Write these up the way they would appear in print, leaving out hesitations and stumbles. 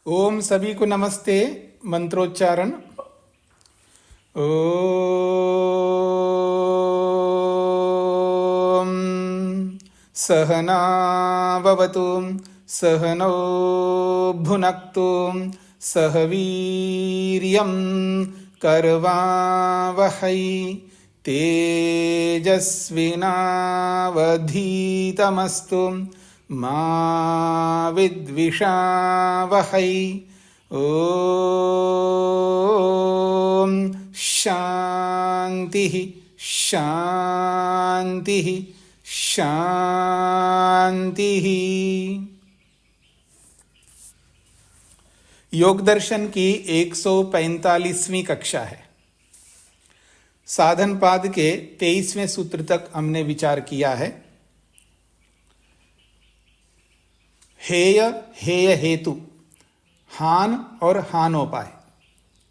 ओम सभी को नमस्ते। मंत्रोच्चारण। ओम सहना भवतु सहनौ भुनक्तु सह वीर्यं करवावहै तेजस्विनावधीतमस्तु मा विद्विषावहै। ओम शांति शांति शांति। योग दर्शन की 145वीं कक्षा है। साधन पाद के 23वें सूत्र तक हमने विचार किया है। हेय हेय हेतु, हान और हानोपाय,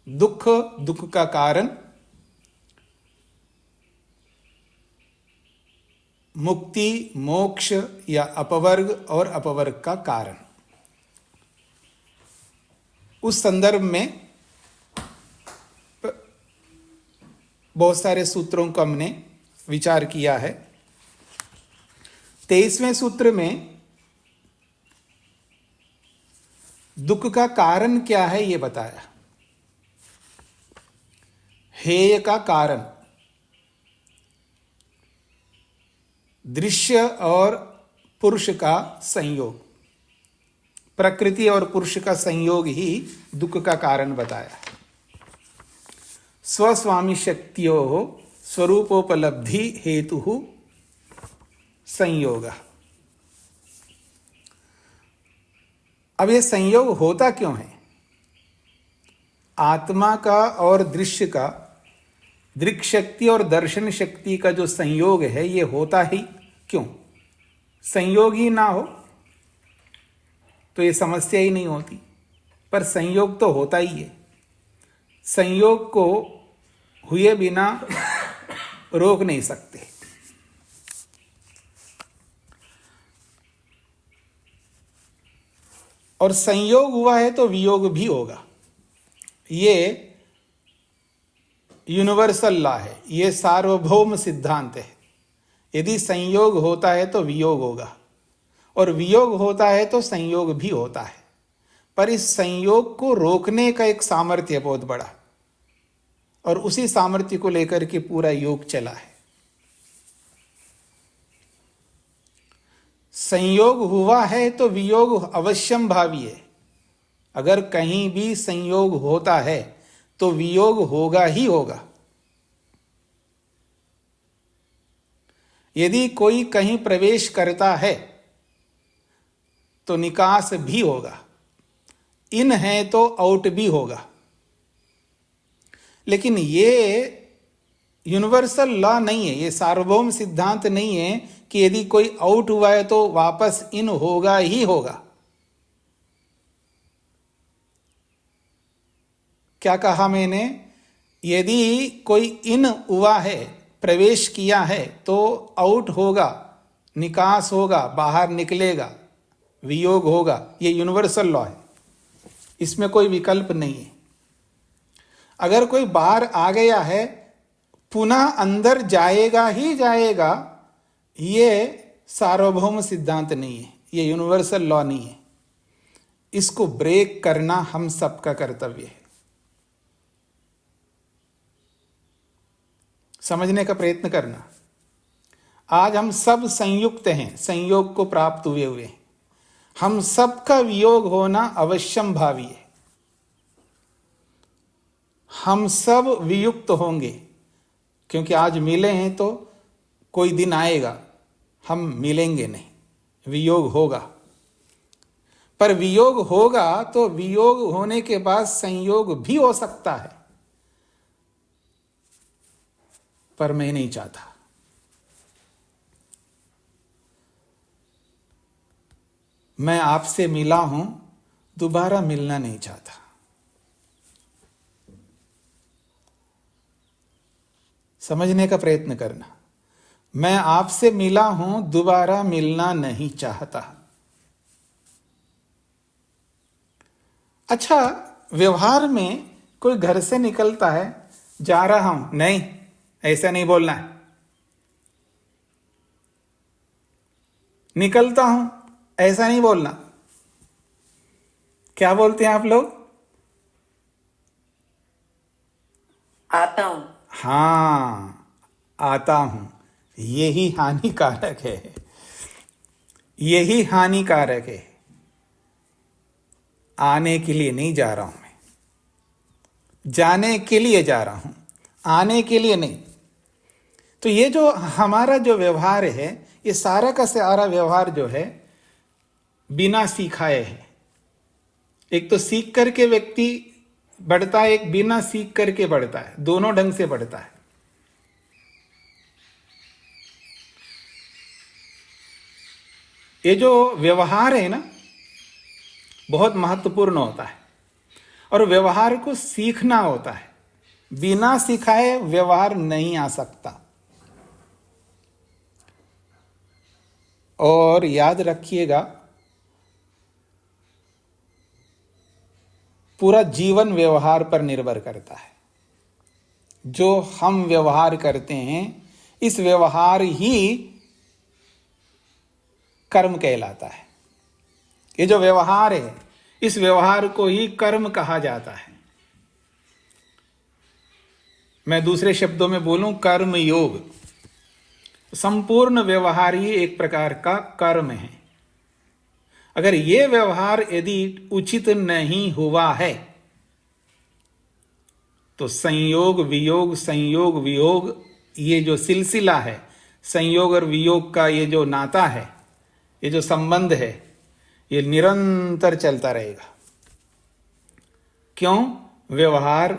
दुख दुख का कारण, मुक्ति मोक्ष या अपवर्ग और अपवर्ग का कारण। उस संदर्भ में बहुत सारे सूत्रों को हमने विचार किया है। 23वें सूत्र में दुख का कारण क्या है ये बताया। हेय का कारण दृश्य और पुरुष का संयोग, प्रकृति और पुरुष का संयोग ही दुख का कारण बताया। स्वस्वामी शक्तियों स्वरूपोपलब्धि हेतु संयोग। अब यह संयोग होता क्यों है? आत्मा का और दृश्य का, दृक् शक्ति और दर्शन शक्ति का जो संयोग है ये होता ही क्यों? संयोग ही ना हो तो ये समस्या ही नहीं होती, पर संयोग तो होता ही है। संयोग को हुए बिना रोक नहीं सकते। और संयोग हुआ है तो वियोग भी होगा। ये यूनिवर्सल लॉ है, ये सार्वभौम सिद्धांत है। यदि संयोग होता है तो वियोग होगा, और वियोग होता है तो संयोग भी होता है। पर इस संयोग को रोकने का एक सामर्थ्य बहुत बड़ा, और उसी सामर्थ्य को लेकर के पूरा योग चला है। संयोग हुआ है तो वियोग अवश्यम भावी है। अगर कहीं भी संयोग होता है तो वियोग होगा ही होगा। यदि कोई कहीं प्रवेश करता है तो निकास भी होगा, इन है तो आउट भी होगा। लेकिन ये यूनिवर्सल लॉ नहीं है, ये सार्वभौम सिद्धांत नहीं है कि यदि कोई आउट हुआ है तो वापस इन होगा ही होगा। क्या कहा मैंने? यदि कोई इन हुआ है, प्रवेश किया है, तो आउट होगा, निकास होगा, बाहर निकलेगा, वियोग होगा। ये यूनिवर्सल लॉ है, इसमें कोई विकल्प नहीं है। अगर कोई बाहर आ गया है पुनः अंदर जाएगा ही जाएगा, ये सार्वभौम सिद्धांत नहीं है, ये यूनिवर्सल लॉ नहीं है। इसको ब्रेक करना हम सबका कर्तव्य है। समझने का प्रयत्न करना। आज हम सब संयुक्त हैं, संयोग को प्राप्त हुए हुए हैं। हम सबका वियोग होना अवश्यम भावी है। हम सब वियुक्त होंगे, क्योंकि आज मिले हैं तो कोई दिन आएगा हम मिलेंगे नहीं, वियोग होगा। पर वियोग होगा तो वियोग होने के बाद संयोग भी हो सकता है, पर मैं नहीं चाहता। मैं आपसे मिला हूं, दोबारा मिलना नहीं चाहता। समझने का प्रयत्न करना। मैं आपसे मिला हूं, दोबारा मिलना नहीं चाहता। अच्छा, व्यवहार में कोई घर से निकलता है, जा रहा हूं, नहीं, ऐसा नहीं बोलना है। निकलता हूं, ऐसा नहीं बोलना। क्या बोलते हैं आप लोग? आता हूं। हाँ, आता हूं। यही हानिकारक है, यही हानिकारक है। आने के लिए नहीं जा रहा हूं मैं, जाने के लिए जा रहा हूं, आने के लिए नहीं। तो ये जो हमारा जो व्यवहार है, ये सारा का सारा व्यवहार जो है बिना सिखाए है। एक तो सीख करके व्यक्ति बढ़ता है, एक बिना सीख करके बढ़ता है, दोनों ढंग से बढ़ता है। ये जो व्यवहार है ना, बहुत महत्वपूर्ण होता है और व्यवहार को सीखना होता है। बिना सिखाए व्यवहार नहीं आ सकता। और याद रखिएगा, पूरा जीवन व्यवहार पर निर्भर करता है। जो हम व्यवहार करते हैं, इस व्यवहार ही कर्म कहलाता है। ये जो व्यवहार है, इस व्यवहार को ही कर्म कहा जाता है। मैं दूसरे शब्दों में बोलूं, कर्म योग। संपूर्ण व्यवहार ही एक प्रकार का कर्म है। अगर ये व्यवहार यदि उचित नहीं हुआ है, तो संयोग वियोग, ये जो सिलसिला है, संयोग और वियोग का ये जो नाता है, ये जो संबंध है, ये निरंतर चलता रहेगा। क्यों? व्यवहार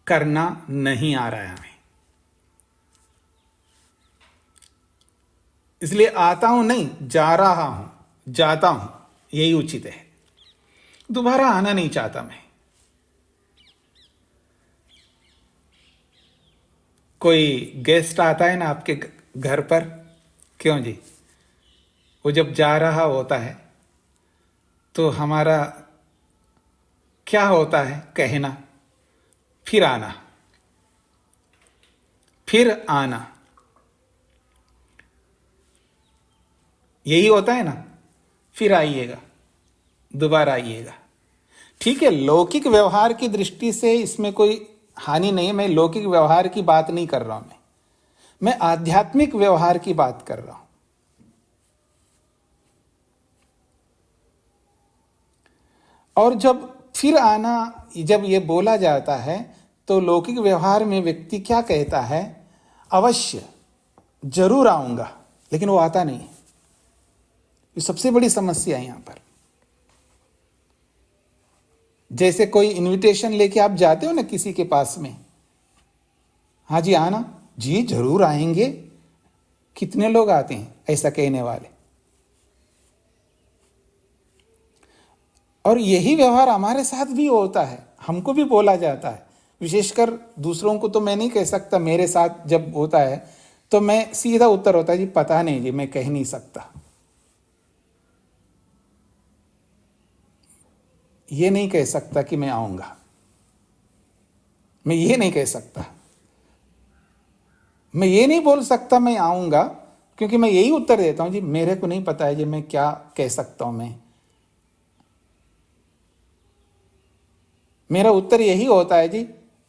करना नहीं आ रहा है हमें। इसलिए आता हूं नहीं, जा रहा हूं, जाता हूं, यही उचित है। दोबारा आना नहीं चाहता मैं। कोई गेस्ट आता है ना आपके घर पर, क्यों जी, वो जब जा रहा होता है तो हमारा क्या होता है? कहना, फिर आना, फिर आना, यही होता है ना। फिर आइएगा, दोबारा आइएगा। ठीक है, लौकिक व्यवहार की दृष्टि से इसमें कोई हानि नहीं है। मैं लौकिक व्यवहार की बात नहीं कर रहा हूं, मैं आध्यात्मिक व्यवहार की बात कर रहा हूं। और जब फिर आना, जब ये बोला जाता है, तो लौकिक व्यवहार में व्यक्ति क्या कहता है? अवश्य, जरूर आऊंगा, लेकिन वो आता नहीं। ये सबसे बड़ी समस्या है यहां पर। जैसे कोई इनविटेशन लेके आप जाते हो ना किसी के पास में, हाँ जी आना, जी जरूर आएंगे। कितने लोग आते हैं ऐसा कहने वाले? और यही व्यवहार हमारे साथ भी होता है, हमको भी बोला जाता है। विशेषकर दूसरों को तो मैं नहीं कह सकता, मेरे साथ जब होता है तो मैं सीधा उत्तर होता है, जी पता नहीं जी, मैं कह नहीं सकता। ये नहीं कह सकता कि मैं आऊंगा, मैं ये नहीं कह सकता, मैं ये नहीं बोल सकता मैं आऊंगा, क्योंकि मैं यही उत्तर देता हूं, जी मेरे को नहीं पता है जी, मैं क्या कह सकता हूं। मेरा उत्तर यही होता है,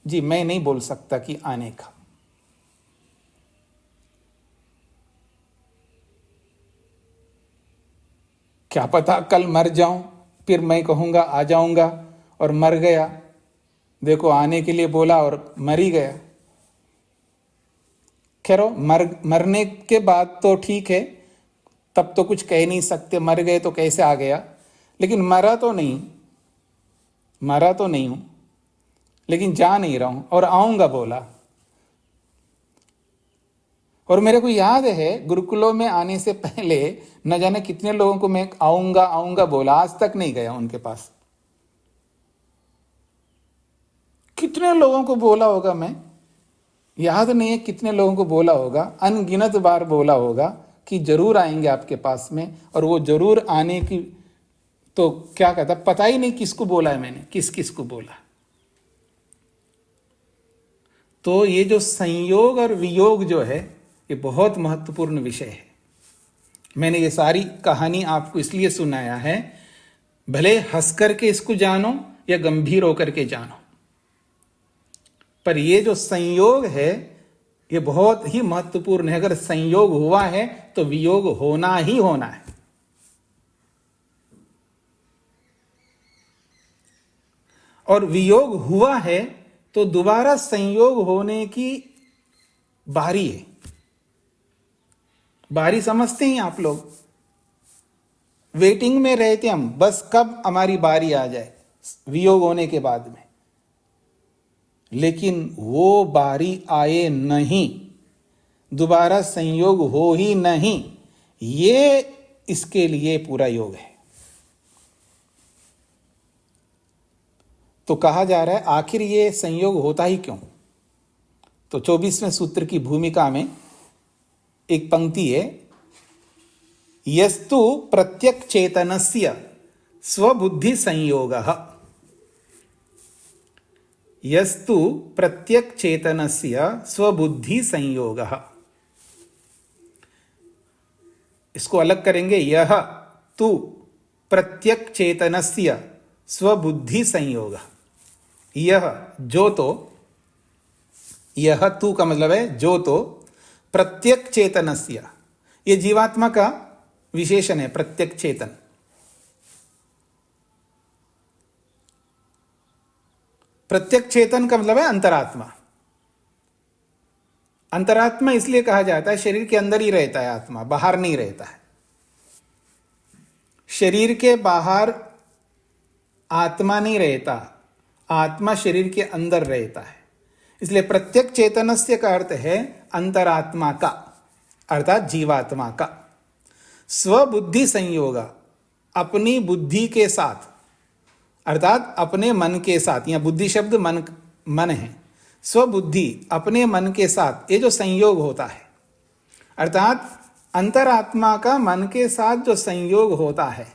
जी मैं नहीं बोल सकता कि आने का। क्या पता कल मर जाऊं, फिर मैं कहूंगा आ जाऊंगा, और मर गया। देखो आने के लिए बोला और मर ही गया। खैर, मरने के बाद तो ठीक है, तब तो कुछ कह नहीं सकते, मर गए तो कैसे आ गया। लेकिन मरा तो नहीं हूं, लेकिन जा नहीं रहा हूं, और आऊंगा बोला। और मेरे को याद है, गुरुकुलों में आने से पहले न जाने कितने लोगों को मैं आऊंगा बोला, आज तक नहीं गया उनके पास। कितने लोगों को बोला होगा, मैं याद नहीं है कितने लोगों को बोला होगा, अनगिनत बार बोला होगा कि जरूर आएंगे आपके पास में, और वो जरूर आने की तो क्या कहता, पता ही नहीं किसको बोला है मैंने, किस किस को बोला। तो ये जो संयोग और वियोग जो है, ये बहुत महत्वपूर्ण विषय है। मैंने ये सारी कहानी आपको इसलिए सुनाया है, भले हंस करके इसको जानो या गंभीर होकर के जानो, पर ये जो संयोग है ये बहुत ही महत्वपूर्ण है। अगर संयोग हुआ है तो वियोग होना ही होना है। और वियोग हुआ है तो दोबारा संयोग होने की बारी है। बारी समझते हैं आप लोग, वेटिंग में रहते हम, बस कब हमारी बारी आ जाए वियोग होने के बाद में। लेकिन वो बारी आए नहीं, दोबारा संयोग हो ही नहीं, ये इसके लिए पूरा योग है। तो कहा जा रहा है आखिर ये संयोग होता ही क्यों। तो 24वें सूत्र की भूमिका में एक पंक्ति है, यस्तु प्रत्यक चेतनस्य स्वबुद्धि संयोगः। यस्तु प्रत्यक चेतनस्य स्वबुद्धि संयोगः। इसको अलग करेंगे, यह तु प्रत्यक चेतनस्य स्वबुद्धि संयोगः। यह जो तो, यह तू का मतलब है जो तो, प्रत्यक चेतनस्य, ये जीवात्मा का विशेषण है, प्रत्यक चेतन। प्रत्यक चेतन का मतलब है अंतरात्मा। अंतरात्मा इसलिए कहा जाता है, शरीर के अंदर ही रहता है आत्मा, बाहर नहीं रहता है। शरीर के बाहर आत्मा नहीं रहता, आत्मा शरीर के अंदर रहता है। इसलिए प्रत्यक चेतनस्य का अर्थ है अंतरात्मा का, अर्थात जीवात्मा का। स्वबुद्धि संयोग, अपनी बुद्धि के साथ, अर्थात अपने मन के साथ। यहां बुद्धि शब्द मन है। स्वबुद्धि, अपने मन के साथ ये जो संयोग होता है, अर्थात अंतरात्मा का मन के साथ जो संयोग होता है,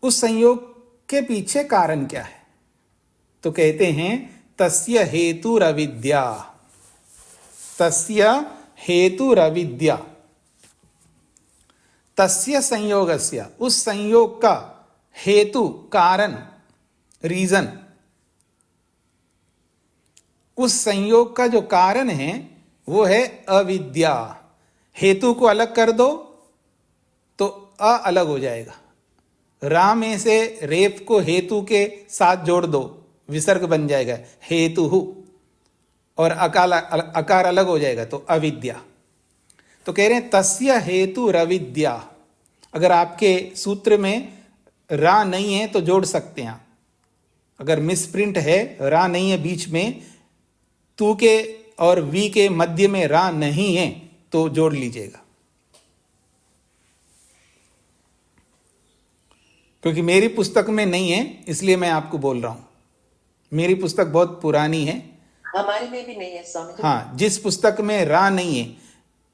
उस संयोग के पीछे कारण क्या है। तो कहते हैं तस्य हेतुरविद्या। तस्य हेतुरविद्या, तस्य संयोगस्य, उस संयोग का हेतु, कारण, रीजन, उस संयोग का जो कारण है वो है अविद्या। हेतु को अलग कर दो तो अ अलग हो जाएगा। रा में से रेप को हेतु के साथ जोड़ दो, विसर्ग बन जाएगा हेतु, और अकार अलग हो जाएगा तो अविद्या। तो कह रहे हैं तस्य हेतु रविद्या। अगर आपके सूत्र में रा नहीं है तो जोड़ सकते हैं। अगर मिसप्रिंट है, रा नहीं है बीच में, तू के और वी के मध्य में रा नहीं है तो जोड़ लीजिएगा। क्योंकि मेरी पुस्तक में नहीं है इसलिए मैं आपको बोल रहा हूं। मेरी पुस्तक बहुत पुरानी है, हमारे में भी नहीं है स्वामी जी। हाँ, जिस पुस्तक में रा नहीं है,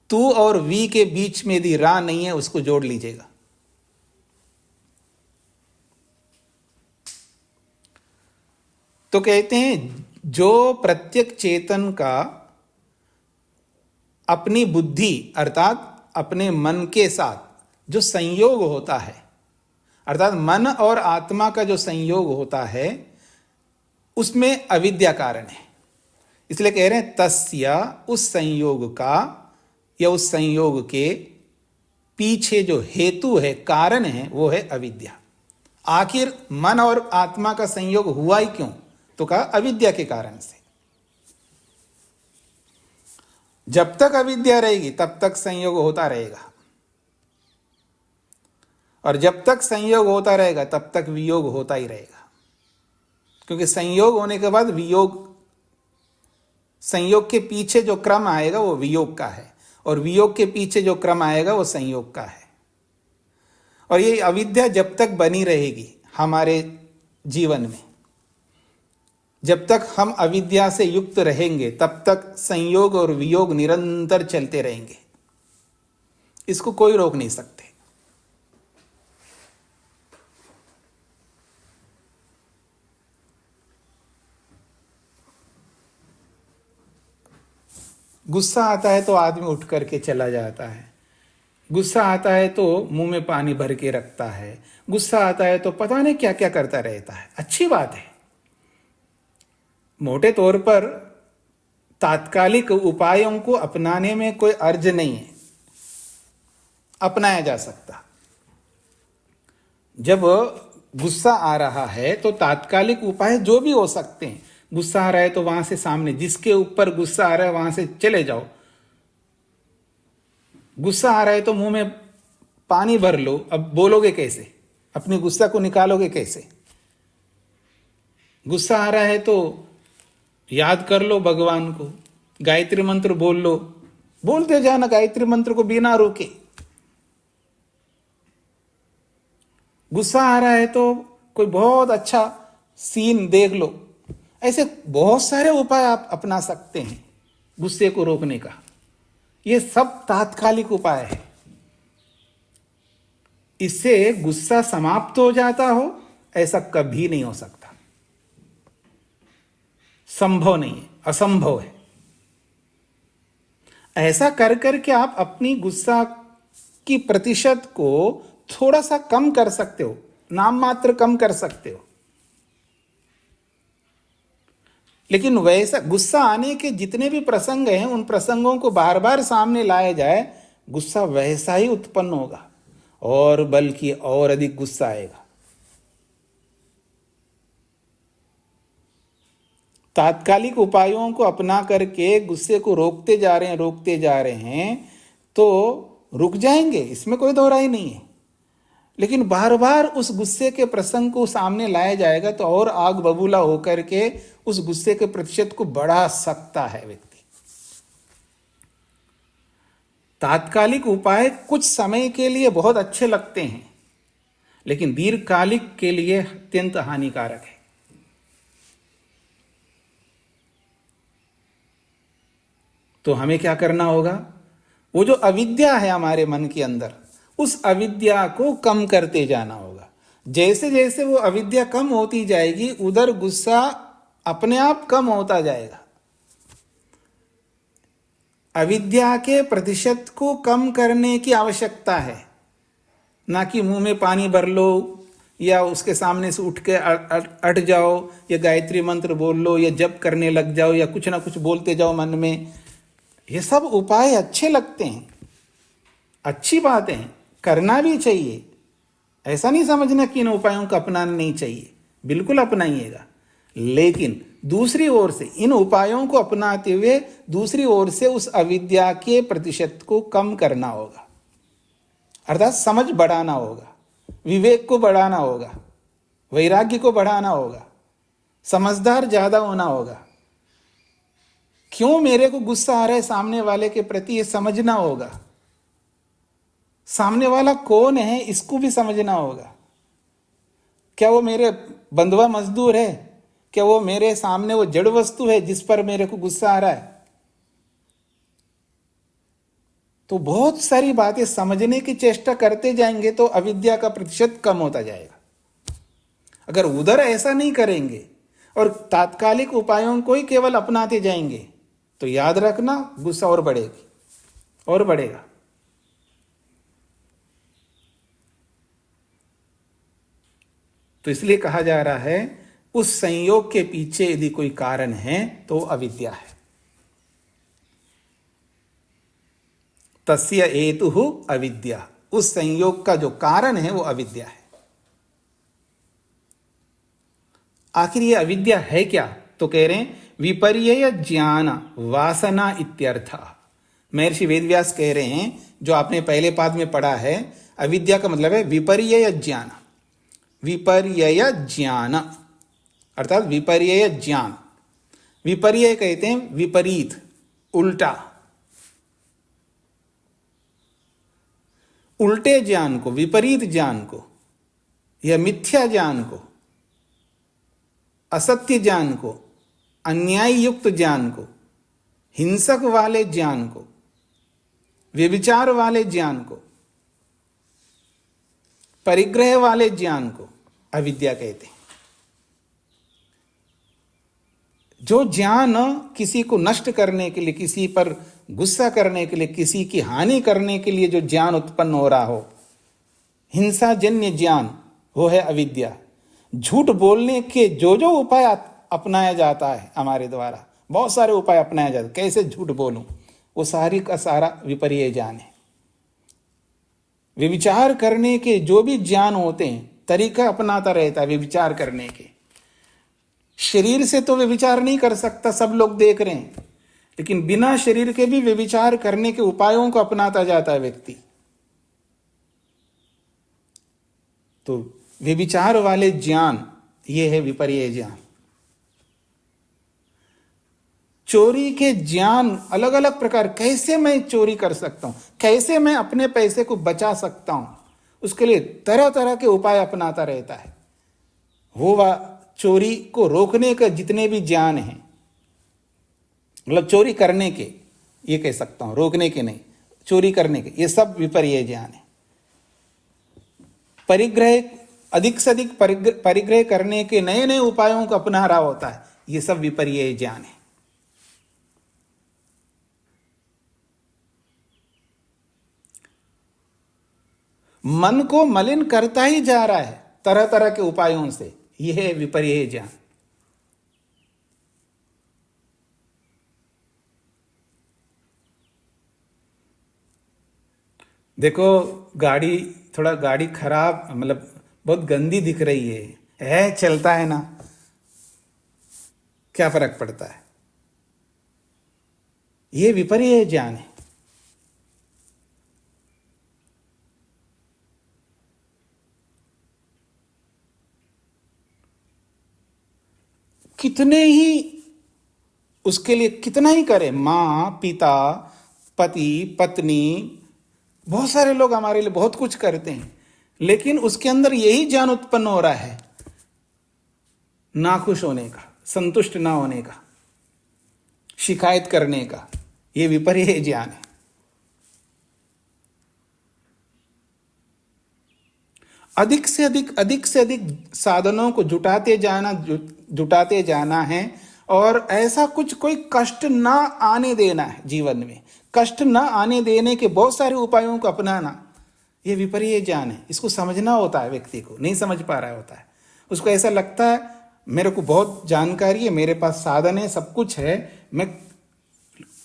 तू और वी के बीच में यदि रा नहीं है उसको जोड़ लीजिएगा। तो कहते हैं जो प्रत्यक चेतन का अपनी बुद्धि अर्थात अपने मन के साथ जो संयोग होता है, अर्थात मन और आत्मा का जो संयोग होता है, उसमें अविद्या कारण है। इसलिए कह रहे हैं तस्य, उस संयोग का या उस संयोग के पीछे जो हेतु है, कारण है, वो है अविद्या। आखिर मन और आत्मा का संयोग हुआ ही क्यों? तो कहा अविद्या के कारण से। जब तक अविद्या रहेगी तब तक संयोग होता रहेगा, और जब तक संयोग होता रहेगा तब तक वियोग होता ही रहेगा। क्योंकि संयोग होने के बाद वियोग, संयोग के पीछे जो क्रम आएगा वो वियोग का है, और वियोग के पीछे जो क्रम आएगा वो संयोग का है। और ये अविद्या जब तक बनी रहेगी हमारे जीवन में, जब तक हम अविद्या से युक्त रहेंगे तब तक संयोग और वियोग निरंतर चलते रहेंगे। इसको कोई रोक नहीं सकते। गुस्सा आता है तो आदमी उठ करके चला जाता है, गुस्सा आता है तो मुंह में पानी भर के रखता है, गुस्सा आता है तो पता नहीं क्या क्या करता रहता है। अच्छी बात है, मोटे तौर पर तात्कालिक उपायों को अपनाने में कोई अर्ज नहीं है, अपनाया जा सकता। जब गुस्सा आ रहा है तो तात्कालिक उपाय जो भी हो सकते हैं, गुस्सा आ रहा है तो वहां से सामने जिसके ऊपर गुस्सा आ रहा है वहां से चले जाओ, गुस्सा आ रहा है तो मुंह में पानी भर लो। अब बोलोगे कैसे, अपनी गुस्सा को निकालोगे कैसे? गुस्सा आ रहा है तो याद कर लो भगवान को, गायत्री मंत्र बोल लो, बोलते जाना गायत्री मंत्र को बिना रोके। गुस्सा आ रहा है तो कोई बहुत अच्छा सीन देख लो। ऐसे बहुत सारे उपाय आप अपना सकते हैं गुस्से को रोकने का। ये सब तात्कालिक उपाय है। इससे गुस्सा समाप्त हो जाता हो ऐसा कभी नहीं हो सकता, संभव नहीं है, असंभव है। ऐसा कर करके आप अपनी गुस्सा की प्रतिशत को थोड़ा सा कम कर सकते हो, नाम मात्र कम कर सकते हो। लेकिन वैसा गुस्सा आने के जितने भी प्रसंग हैं उन प्रसंगों को बार बार सामने लाया जाए, गुस्सा वैसा ही उत्पन्न होगा और बल्कि और अधिक गुस्सा आएगा। तात्कालिक उपायों को अपना करके गुस्से को रोकते जा रहे हैं तो रुक जाएंगे, इसमें कोई दोहराई नहीं है। लेकिन बार बार उस गुस्से के प्रसंग को सामने लाया जाएगा तो और आग बबूला होकर के उस गुस्से के प्रतिशत को बढ़ा सकता है व्यक्ति। तात्कालिक उपाय कुछ समय के लिए बहुत अच्छे लगते हैं, लेकिन दीर्घकालिक के लिए अत्यंत हानिकारक है। तो हमें क्या करना होगा? वो जो अविद्या है हमारे मन के अंदर, उस अविद्या को कम करते जाना होगा। जैसे जैसे वो अविद्या कम होती जाएगी उधर गुस्सा अपने आप कम होता जाएगा। अविद्या के प्रतिशत को कम करने की आवश्यकता है, ना कि मुंह में पानी भर लो या उसके सामने से उठ के अट जाओ या गायत्री मंत्र बोल लो या जप करने लग जाओ या कुछ ना कुछ बोलते जाओ मन में। ये सब उपाय अच्छे लगते हैं, अच्छी बात है, करना भी चाहिए। ऐसा नहीं समझना कि इन उपायों का अपनाना नहीं चाहिए, बिल्कुल अपनाइएगा। लेकिन दूसरी ओर से इन उपायों को अपनाते हुए दूसरी ओर से उस अविद्या के प्रतिशत को कम करना होगा, अर्थात समझ बढ़ाना होगा, विवेक को बढ़ाना होगा, वैराग्य को बढ़ाना होगा, समझदार ज्यादा होना होगा। क्यों मेरे को गुस्सा आ रहा है सामने वाले के प्रति, ये समझना होगा। सामने वाला कौन है इसको भी समझना होगा। क्या वो मेरे बंधुआ मजदूर है? क्या वो मेरे सामने वो जड़ वस्तु है जिस पर मेरे को गुस्सा आ रहा है? तो बहुत सारी बातें समझने की चेष्टा करते जाएंगे तो अविद्या का प्रतिशत कम होता जाएगा। अगर उधर ऐसा नहीं करेंगे और तात्कालिक उपायों को ही केवल अपनाते जाएंगे तो याद रखना गुस्सा और बढ़ेगी और बढ़ेगा। तो इसलिए कहा जा रहा है उस संयोग के पीछे यदि कोई कारण है तो अविद्या है। तस्य हेतुः अविद्या, उस संयोग का जो कारण है वो अविद्या है। आखिर ये अविद्या है क्या? तो कह रहे हैं विपर्यय ज्ञान वासना इत्यर्थ। महर्षि वेदव्यास कह रहे हैं, जो आपने पहले पाद में पढ़ा है, अविद्या का मतलब है विपर्यय ज्ञान। विपर्यय ज्ञान अर्थात विपर्यय ज्ञान। विपर्यय कहते हैं विपरीत, उल्टा। उल्टे ज्ञान को, विपरीत ज्ञान को या मिथ्या ज्ञान को, असत्य ज्ञान को, अन्याय युक्त ज्ञान को, हिंसक वाले ज्ञान को, व्यभिचार वाले ज्ञान को, परिग्रह वाले ज्ञान को अविद्या कहते हैं। जो ज्ञान किसी को नष्ट करने के लिए, किसी पर गुस्सा करने के लिए, किसी की हानि करने के लिए जो ज्ञान उत्पन्न हो रहा हो, हिंसा जन्य ज्ञान, वो है अविद्या। झूठ बोलने के जो जो उपाय अपनाया जाता है हमारे द्वारा, बहुत सारे उपाय अपनाया जाते, कैसे झूठ बोलूं, वो सारी का सारा विपर्य ज्ञान है। विचार करने के जो भी ज्ञान होते हैं, तरीका अपनाता रहता है विचार करने के। शरीर से तो वे विचार नहीं कर सकता, सब लोग देख रहे हैं, लेकिन बिना शरीर के भी विचार करने के उपायों को अपनाता जाता है व्यक्ति। तो विचार वाले ज्ञान, ये है विपर्य ज्ञान। चोरी के ज्ञान अलग अलग प्रकार, कैसे मैं चोरी कर सकता हूं, कैसे मैं अपने पैसे को बचा सकता हूं, उसके लिए तरह तरह के उपाय अपनाता रहता है। वो चोरी को रोकने का जितने भी ज्ञान हैं, मतलब चोरी करने के, ये कह सकता हूं, रोकने के नहीं, चोरी करने के, ये सब विपर्य ज्ञान है। परिग्रह, अधिक से अधिक परिग्रह करने के नए नए उपायों को अपना रहा होता है, ये सब विपर्य ज्ञान है। मन को मलिन करता ही जा रहा है तरह तरह के उपायों से, यह है विपर्य ज्ञान। देखो गाड़ी, थोड़ा गाड़ी खराब, मतलब बहुत गंदी दिख रही है, चलता है ना, क्या फर्क पड़ता है, यह विपर्य ज्ञान है। कितने ही उसके लिए कितना ही करे, मां, पिता, पति, पत्नी, बहुत सारे लोग हमारे लिए बहुत कुछ करते हैं, लेकिन उसके अंदर यही ज्ञान उत्पन्न हो रहा है, नाखुश होने का, संतुष्ट ना होने का, शिकायत करने का, यह विपर्य ज्ञान है। अधिक से अधिक साधनों को जुटाते जाना है, और ऐसा कुछ कोई कष्ट ना आने देना है जीवन में, कष्ट ना आने देने के बहुत सारे उपायों को अपनाना, ये विपर्य ज्ञान है। इसको समझना होता है, व्यक्ति को नहीं समझ पा रहा होता है, उसको ऐसा लगता है मेरे को बहुत जानकारी है, मेरे पास साधन है, सब कुछ है, मैं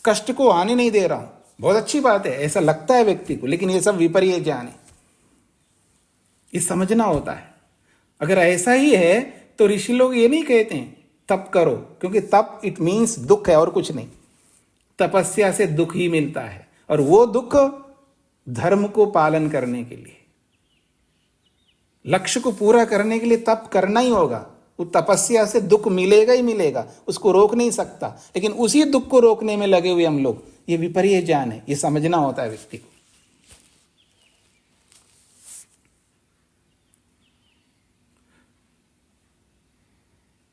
कष्ट को आने नहीं दे रहा हूं, बहुत अच्छी बात है, ऐसा लगता है व्यक्ति को, लेकिन ये सब विपर्य ज्ञान है, ये समझना होता है। अगर ऐसा ही है तो ऋषि लोग ये नहीं कहते हैं तप करो, क्योंकि तप इट मीन्स दुख है और कुछ नहीं, तपस्या से दुख ही मिलता है, और वो दुख धर्म को पालन करने के लिए, लक्ष्य को पूरा करने के लिए तप करना ही होगा। वो तपस्या से दुख मिलेगा ही मिलेगा, उसको रोक नहीं सकता, लेकिन उसी दुख को रोकने में लगे हुए हम लोग, ये विपर्य ज्ञान है, ये समझना होता है व्यक्ति को।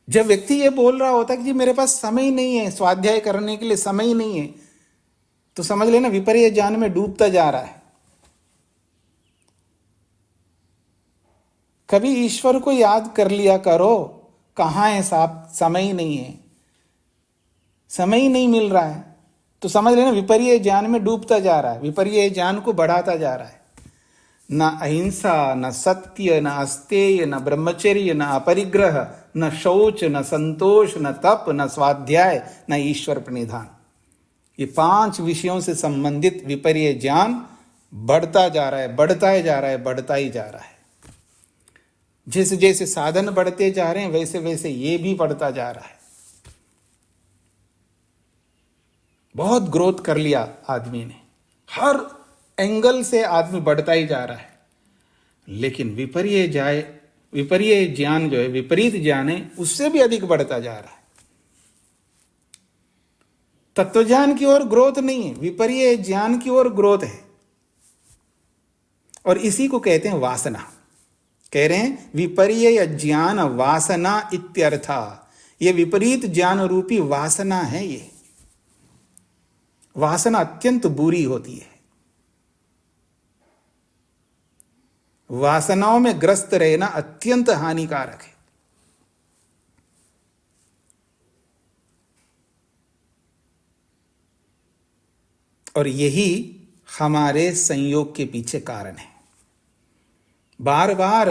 जब व्यक्ति ये बोल रहा होता है कि जी मेरे पास समय नहीं है, स्वाध्याय करने के लिए समय नहीं है, तो समझ लेना विपर्य ज्ञान में डूबता जा रहा है। कभी ईश्वर को याद कर लिया करो, कहाँ है साहब, समय ही नहीं है, समय ही नहीं मिल रहा है, तो समझ लेना विपर्य ज्ञान में डूबता जा रहा है, विपर्य ज्ञान को बढ़ाता जा रहा है। न अहिंसा, न सत्य, न अस्तेय, न ब्रह्मचर्य, न अपरिग्रह, न शौच, न संतोष, न तप, न स्वाध्याय, न ईश्वर प्रणिधान, ये 5 विषयों से संबंधित विपर्य ज्ञान बढ़ता जा रहा है, बढ़ता ही जा रहा है, बढ़ता ही जा रहा है। जैसे जैसे साधन बढ़ते जा रहे हैं, वैसे वैसे ये भी बढ़ता जा रहा है। बहुत ग्रोथ कर लिया आदमी ने, हर एंगल से आदमी बढ़ता ही जा रहा है, लेकिन विपर्य ज्ञान जो है, विपरीत ज्ञान है, उससे भी अधिक बढ़ता जा रहा है। तत्वज्ञान की ओर ग्रोथ नहीं है, विपर्य ज्ञान की ओर ग्रोथ है, और इसी को कहते हैं वासना। कह रहे हैं विपर्य ज्ञान वासना इत्यर्था, ये विपरीत ज्ञान रूपी वासना है। ये वासना अत्यंत बुरी होती है, वासनाओं में ग्रस्त रहना अत्यंत हानिकारक है। और यही हमारे संयोग के पीछे कारण है। बार बार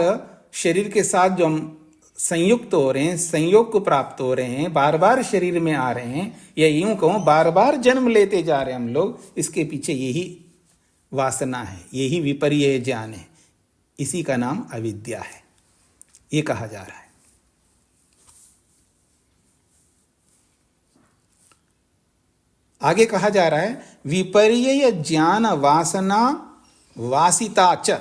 शरीर के साथ जो हम संयुक्त हो रहे हैं, संयोग को प्राप्त हो रहे हैं, बार बार शरीर में आ रहे हैं, या यूं कहूं बार बार जन्म लेते जा रहे हैं हम लोग, इसके पीछे यही वासना है, यही विपर्य ज्ञान है। इसी का नाम अविद्या है, ये कहा जा रहा है। आगे कहा जा रहा है विपर्य ज्ञान वासना वासिता च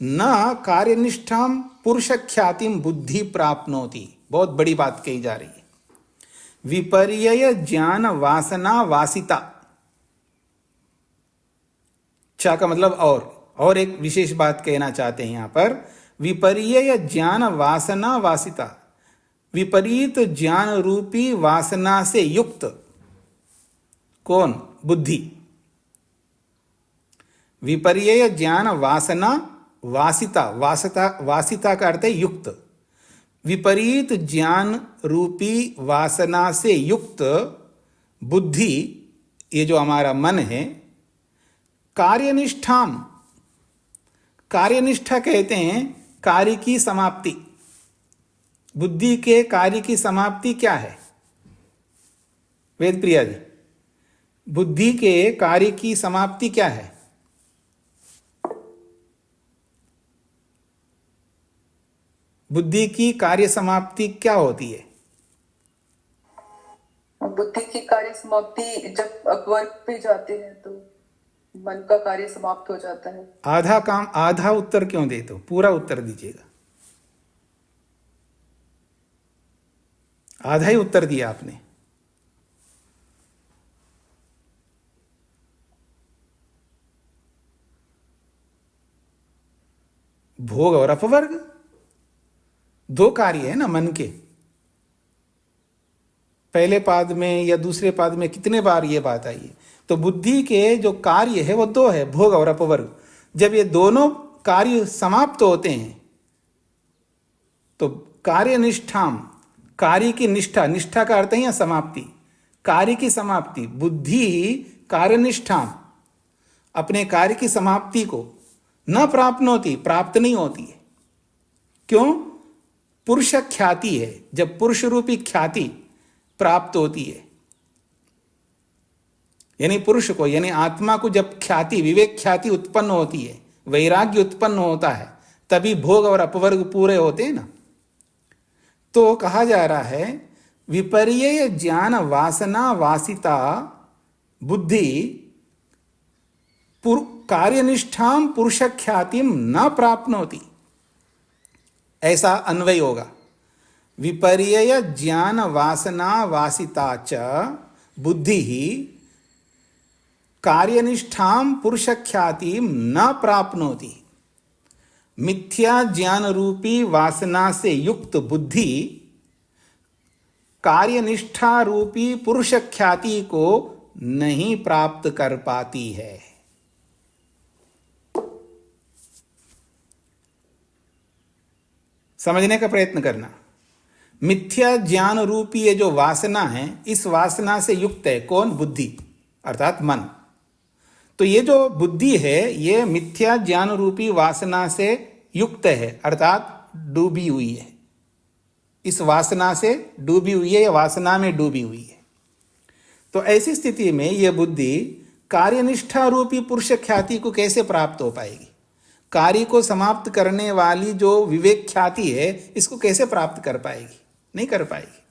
न कार्यनिष्ठां पुरुष ख्यातिम बुद्धि प्राप्नोति। बहुत बड़ी बात कही जा रही है। विपर्य ज्ञान वासना वासिता, चा का मतलब और एक विशेष बात कहना चाहते हैं यहां पर। विपर्य ज्ञान वासना वासिता, विपरीत ज्ञान रूपी वासना से युक्त कौन? बुद्धि। विपर्य ज्ञान वासना वासिता, वासिता का अर्थ है युक्त। विपरीत ज्ञान रूपी वासना से युक्त बुद्धि, ये जो हमारा मन है, कार्यनिष्ठाम, कार्यनिष्ठा कहते हैं कार्य की समाप्ति। बुद्धि के कार्य की समाप्ति क्या है? वेद प्रिया जी, बुद्धि के कार्य की समाप्ति क्या है? बुद्धि की कार्य समाप्ति क्या होती है? बुद्धि की कार्य समाप्ति जब अपवर्ग पे जाते हैं तो मन का कार्य समाप्त हो जाता है। आधा काम, आधा उत्तर क्यों देते हो? पूरा उत्तर दीजिएगा। आधा ही उत्तर दिया आपने। भोग और अपवर्ग दो कार्य है ना मन के। पहले पाद में या दूसरे पाद में कितने बार ये बात आई है? तो बुद्धि के जो कार्य है वो दो है, भोग और अपवर्ग। जब ये दोनों कार्य समाप्त होते हैं तो कार्यनिष्ठाम, कार्य की निष्ठा, निष्ठा का अर्थ है या समाप्ति, कार्य की समाप्ति। बुद्धि कार्यनिष्ठाम, अपने कार्य की समाप्ति को न प्राप्नोति, प्राप्त नहीं होती है। क्यों? पुरुष ख्याति है। जब पुरुष रूपी ख्याति प्राप्त होती है, यानी पुरुष को, यानी आत्मा को जब ख्याति, विवेक ख्याति उत्पन्न होती है, वैराग्य उत्पन्न होता है, तभी भोग और अपवर्ग पूरे होते हैं ना। तो कहा जा रहा है विपर्य ज्ञान वासना वासिता बुद्धि कार्यनिष्ठां पुरुष ख्यातिम न प्राप्नोति। ऐसा अन्वय होगा। विपर्य ज्ञान वासना वासिता च बुद्धि कार्यनिष्ठां पुरुष ख्यातिम न प्राप्नोति। मिथ्या ज्ञान रूपी वासना से युक्त बुद्धि कार्यनिष्ठा रूपी पुरुष ख्याति को नहीं प्राप्त कर पाती है। समझने का प्रयत्न करना। मिथ्या ज्ञान रूपी ये जो वासना है, इस वासना से युक्त है कौन? बुद्धि, अर्थात मन। तो ये जो बुद्धि है, ये मिथ्या ज्ञान रूपी वासना से युक्त है, अर्थात डूबी हुई है। इस वासना से डूबी हुई है, या वासना में डूबी हुई है। तो ऐसी स्थिति में यह बुद्धि कार्यनिष्ठा रूपी पुरुष ख्याति को कैसे प्राप्त हो पाएगी? कार्य को समाप्त करने वाली जो विवेक ख्याति है, इसको कैसे प्राप्त कर पाएगी? नहीं कर पाएगी।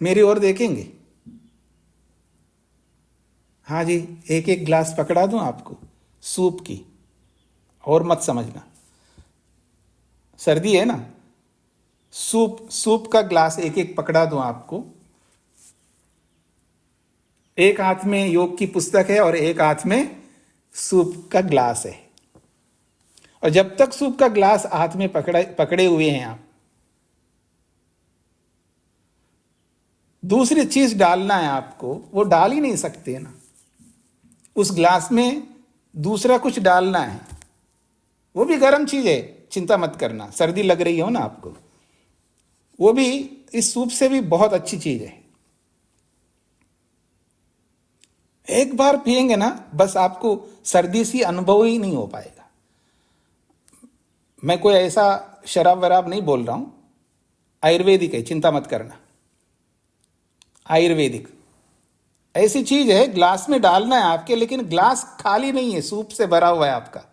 मेरी ओर देखेंगे? हाँ जी, एक एक ग्लास पकड़ा दूं आपको सूप की, और मत समझना, सर्दी है ना। सूप का ग्लास एक एक पकड़ा दूं आपको। एक हाथ में योग की पुस्तक है और एक हाथ में सूप का ग्लास है। और जब तक सूप का ग्लास हाथ में पकड़े हुए हैं आप, दूसरी चीज डालना है आपको, वो डाल ही नहीं सकते ना। उस ग्लास में दूसरा कुछ डालना है, वो भी गर्म चीज है, चिंता मत करना। सर्दी लग रही हो ना आपको, वो भी इस सूप से भी बहुत अच्छी चीज है। एक बार पिएंगे ना, बस आपको सर्दी सी अनुभव ही नहीं हो पाएगा। मैं कोई ऐसा शराब वराब नहीं बोल रहा हूं, आयुर्वेदिक है, चिंता मत करना। आयुर्वेदिक ऐसी चीज है, ग्लास में डालना है आपके, लेकिन ग्लास खाली नहीं है, सूप से भरा हुआ है आपका।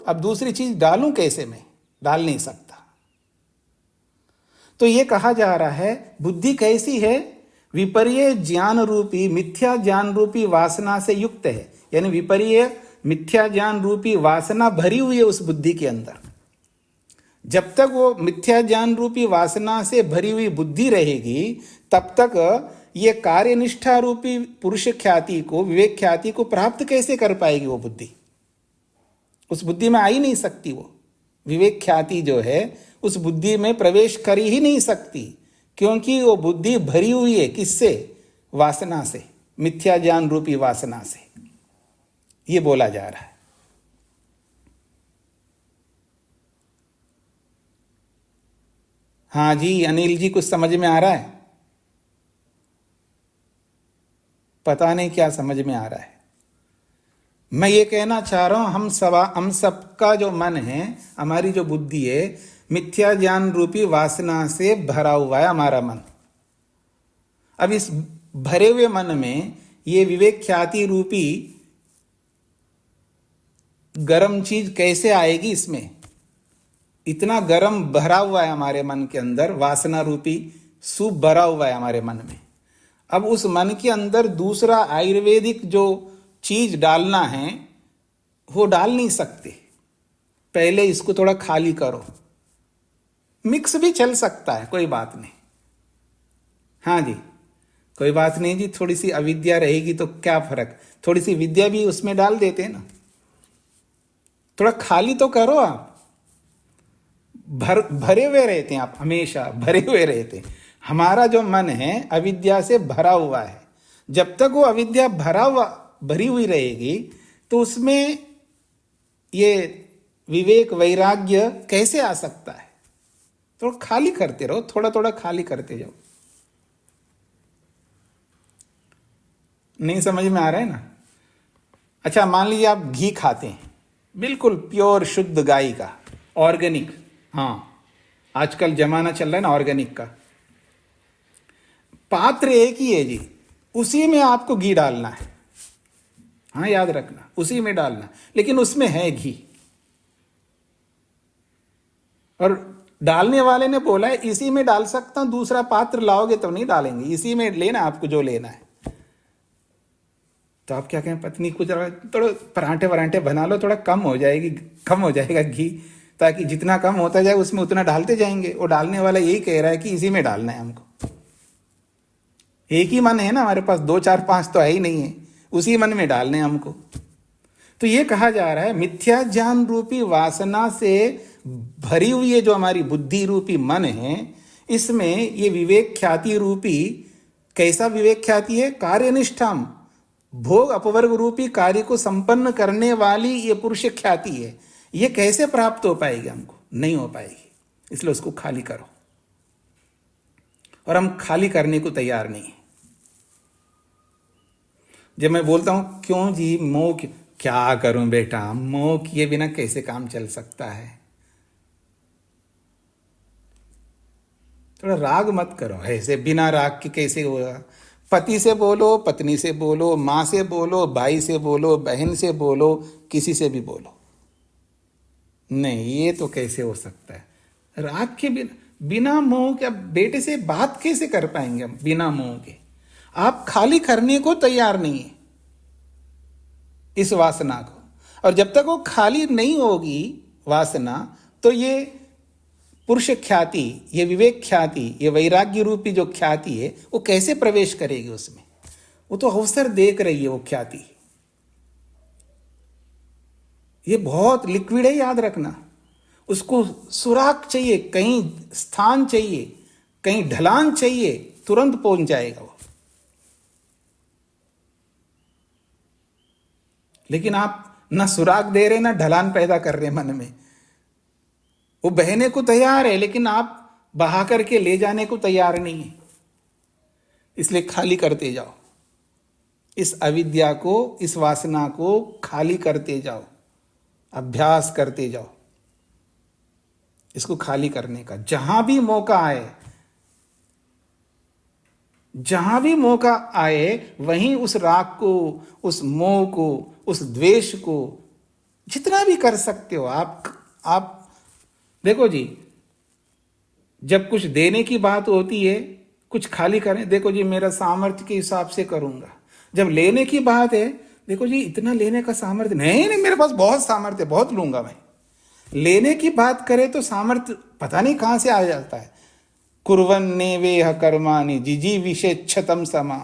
अब दूसरी चीज डालूं कैसे? मैं डाल नहीं सकता। तो ये कहा जा रहा है बुद्धि कैसी है? विपर्य ज्ञान रूपी, मिथ्या ज्ञान रूपी वासना से युक्त है। यानी विपर्य मिथ्या ज्ञान रूपी वासना भरी हुई है उस बुद्धि के अंदर। जब तक वो मिथ्या ज्ञान रूपी वासना से भरी हुई बुद्धि रहेगी, तब तक ये कार्यनिष्ठा रूपी पुरुष ख्याति को, विवेक ख्याति को प्राप्त कैसे कर पाएगी वो बुद्धि? उस बुद्धि में आ ही नहीं सकती। वो विवेक ख्याति जो है उस बुद्धि में प्रवेश कर ही नहीं सकती, क्योंकि वो बुद्धि भरी हुई है किससे? वासना से, मिथ्या ज्ञान रूपी वासना से। ये बोला जा रहा है। हाँ जी अनिल जी, कुछ समझ में आ रहा है? पता नहीं क्या समझ में आ रहा है। मैं ये कहना चाह रहा हूं, हम सबका जो मन है, हमारी जो बुद्धि है, मिथ्या ज्ञान रूपी वासना से भरा हुआ है हमारा मन। अब इस भरे हुए मन में ये विवेक ख्याति रूपी गरम चीज कैसे आएगी? इसमें इतना गरम भरा हुआ है हमारे मन के अंदर, वासना रूपी सूप भरा हुआ है हमारे मन में। अब उस मन के अंदर दूसरा आयुर्वेदिक जो चीज डालना है वो डाल नहीं सकते। पहले इसको थोड़ा खाली करो। मिक्स भी चल सकता है, कोई बात नहीं। हाँ जी, कोई बात नहीं जी, थोड़ी सी अविद्या रहेगी तो क्या फर्क, थोड़ी सी विद्या भी उसमें डाल देते हैं ना। थोड़ा खाली तो करो आप। भरे हुए रहते हैं आप, हमेशा भरे हुए रहते हैं। हमारा जो मन है अविद्या से भरा हुआ है। जब तक वो अविद्या भरी हुई रहेगी तो उसमें ये विवेक वैराग्य कैसे आ सकता है? तो खाली करते रहो, थोड़ा थोड़ा खाली करते जाओ। नहीं समझ में आ रहा है ना? अच्छा, मान लीजिए आप घी खाते हैं, बिल्कुल प्योर शुद्ध गाय का, ऑर्गेनिक। हाँ, आजकल जमाना चल रहा है ना ऑर्गेनिक का। पात्र एक ही है जी, उसी में आपको घी डालना है। हाँ याद रखना, उसी में डालना, लेकिन उसमें है घी। और डालने वाले ने बोला है इसी में डाल सकता हूं, दूसरा पात्र लाओगे तो नहीं डालेंगे, इसी में लेना आपको जो लेना है। तो आप क्या कहें, पत्नी को जरा थोड़ा परांठे वरांठे बना लो, थोड़ा कम हो जाएगा घी, ताकि जितना कम होता जाए उसमें उतना डालते जाएंगे। वो डालने वाला यही कह रहा है कि इसी में डालना है हमको। एक ही मन है ना हमारे पास, 2 4 5 तो है ही नहीं है, उसी मन में डालने हमको। तो ये कहा जा रहा है मिथ्या ज्ञान रूपी वासना से भरी हुई है जो हमारी बुद्धि रूपी मन है, इसमें ये विवेक ख्याति रूपी, कैसा विवेक ख्याति है? कार्यनिष्ठाम, भोग अपवर्ग रूपी कार्य को संपन्न करने वाली ये पुरुष ख्याति है। ये कैसे प्राप्त हो पाएगी हमको? नहीं हो पाएगी। इसलिए उसको खाली करो। और हम खाली करने को तैयार नहीं है। जब मैं बोलता हूं क्यों जी मोह, क्या करूं बेटा, मोह किए बिना कैसे काम चल सकता है? थोड़ा राग मत करो, ऐसे बिना राग के कैसे होगा? पति से बोलो, पत्नी से बोलो, माँ से बोलो, भाई से बोलो, बहन से बोलो, किसी से भी बोलो। नहीं, ये तो कैसे हो सकता है? राग के बिना मोह के? बेटे से बात कैसे कर पाएंगे हम बिना मोह के? आप खाली करने को तैयार नहीं है इस वासना को। और जब तक वो खाली नहीं होगी वासना, तो ये पुरुष ख्याति, ये विवेक ख्याति, ये वैराग्य रूपी जो ख्याति है, वो कैसे प्रवेश करेगी उसमें? वो तो अवसर देख रही है वो ख्याति। ये बहुत लिक्विड है, याद रखना। उसको सुराग चाहिए, कहीं स्थान चाहिए, कहीं ढलान चाहिए, तुरंत पहुंच जाएगा वो। लेकिन आप ना सुराग दे रहे, ना ढलान पैदा कर रहे मन में। वो बहने को तैयार है, लेकिन आप बहा करके ले जाने को तैयार नहीं है। इसलिए खाली करते जाओ। इस अविद्या को, इस वासना को खाली करते जाओ, अभ्यास करते जाओ इसको खाली करने का। जहां भी मौका आए, जहां भी मौका आए वहीं उस राग को, उस मोह को, उस द्वेष को जितना भी कर सकते हो आप देखो जी, जब कुछ देने की बात होती है, कुछ खाली करें, देखो जी मेरा सामर्थ्य के हिसाब से करूंगा। जब लेने की बात है, देखो जी इतना लेने का सामर्थ्य नहीं, मेरे पास बहुत सामर्थ्य, बहुत लूंगा मैं। लेने की बात करें तो सामर्थ्य पता नहीं कहां से आ जाता है। कुर्वन्ने वेह कर्माणि जिजी विषेच्छतम समा,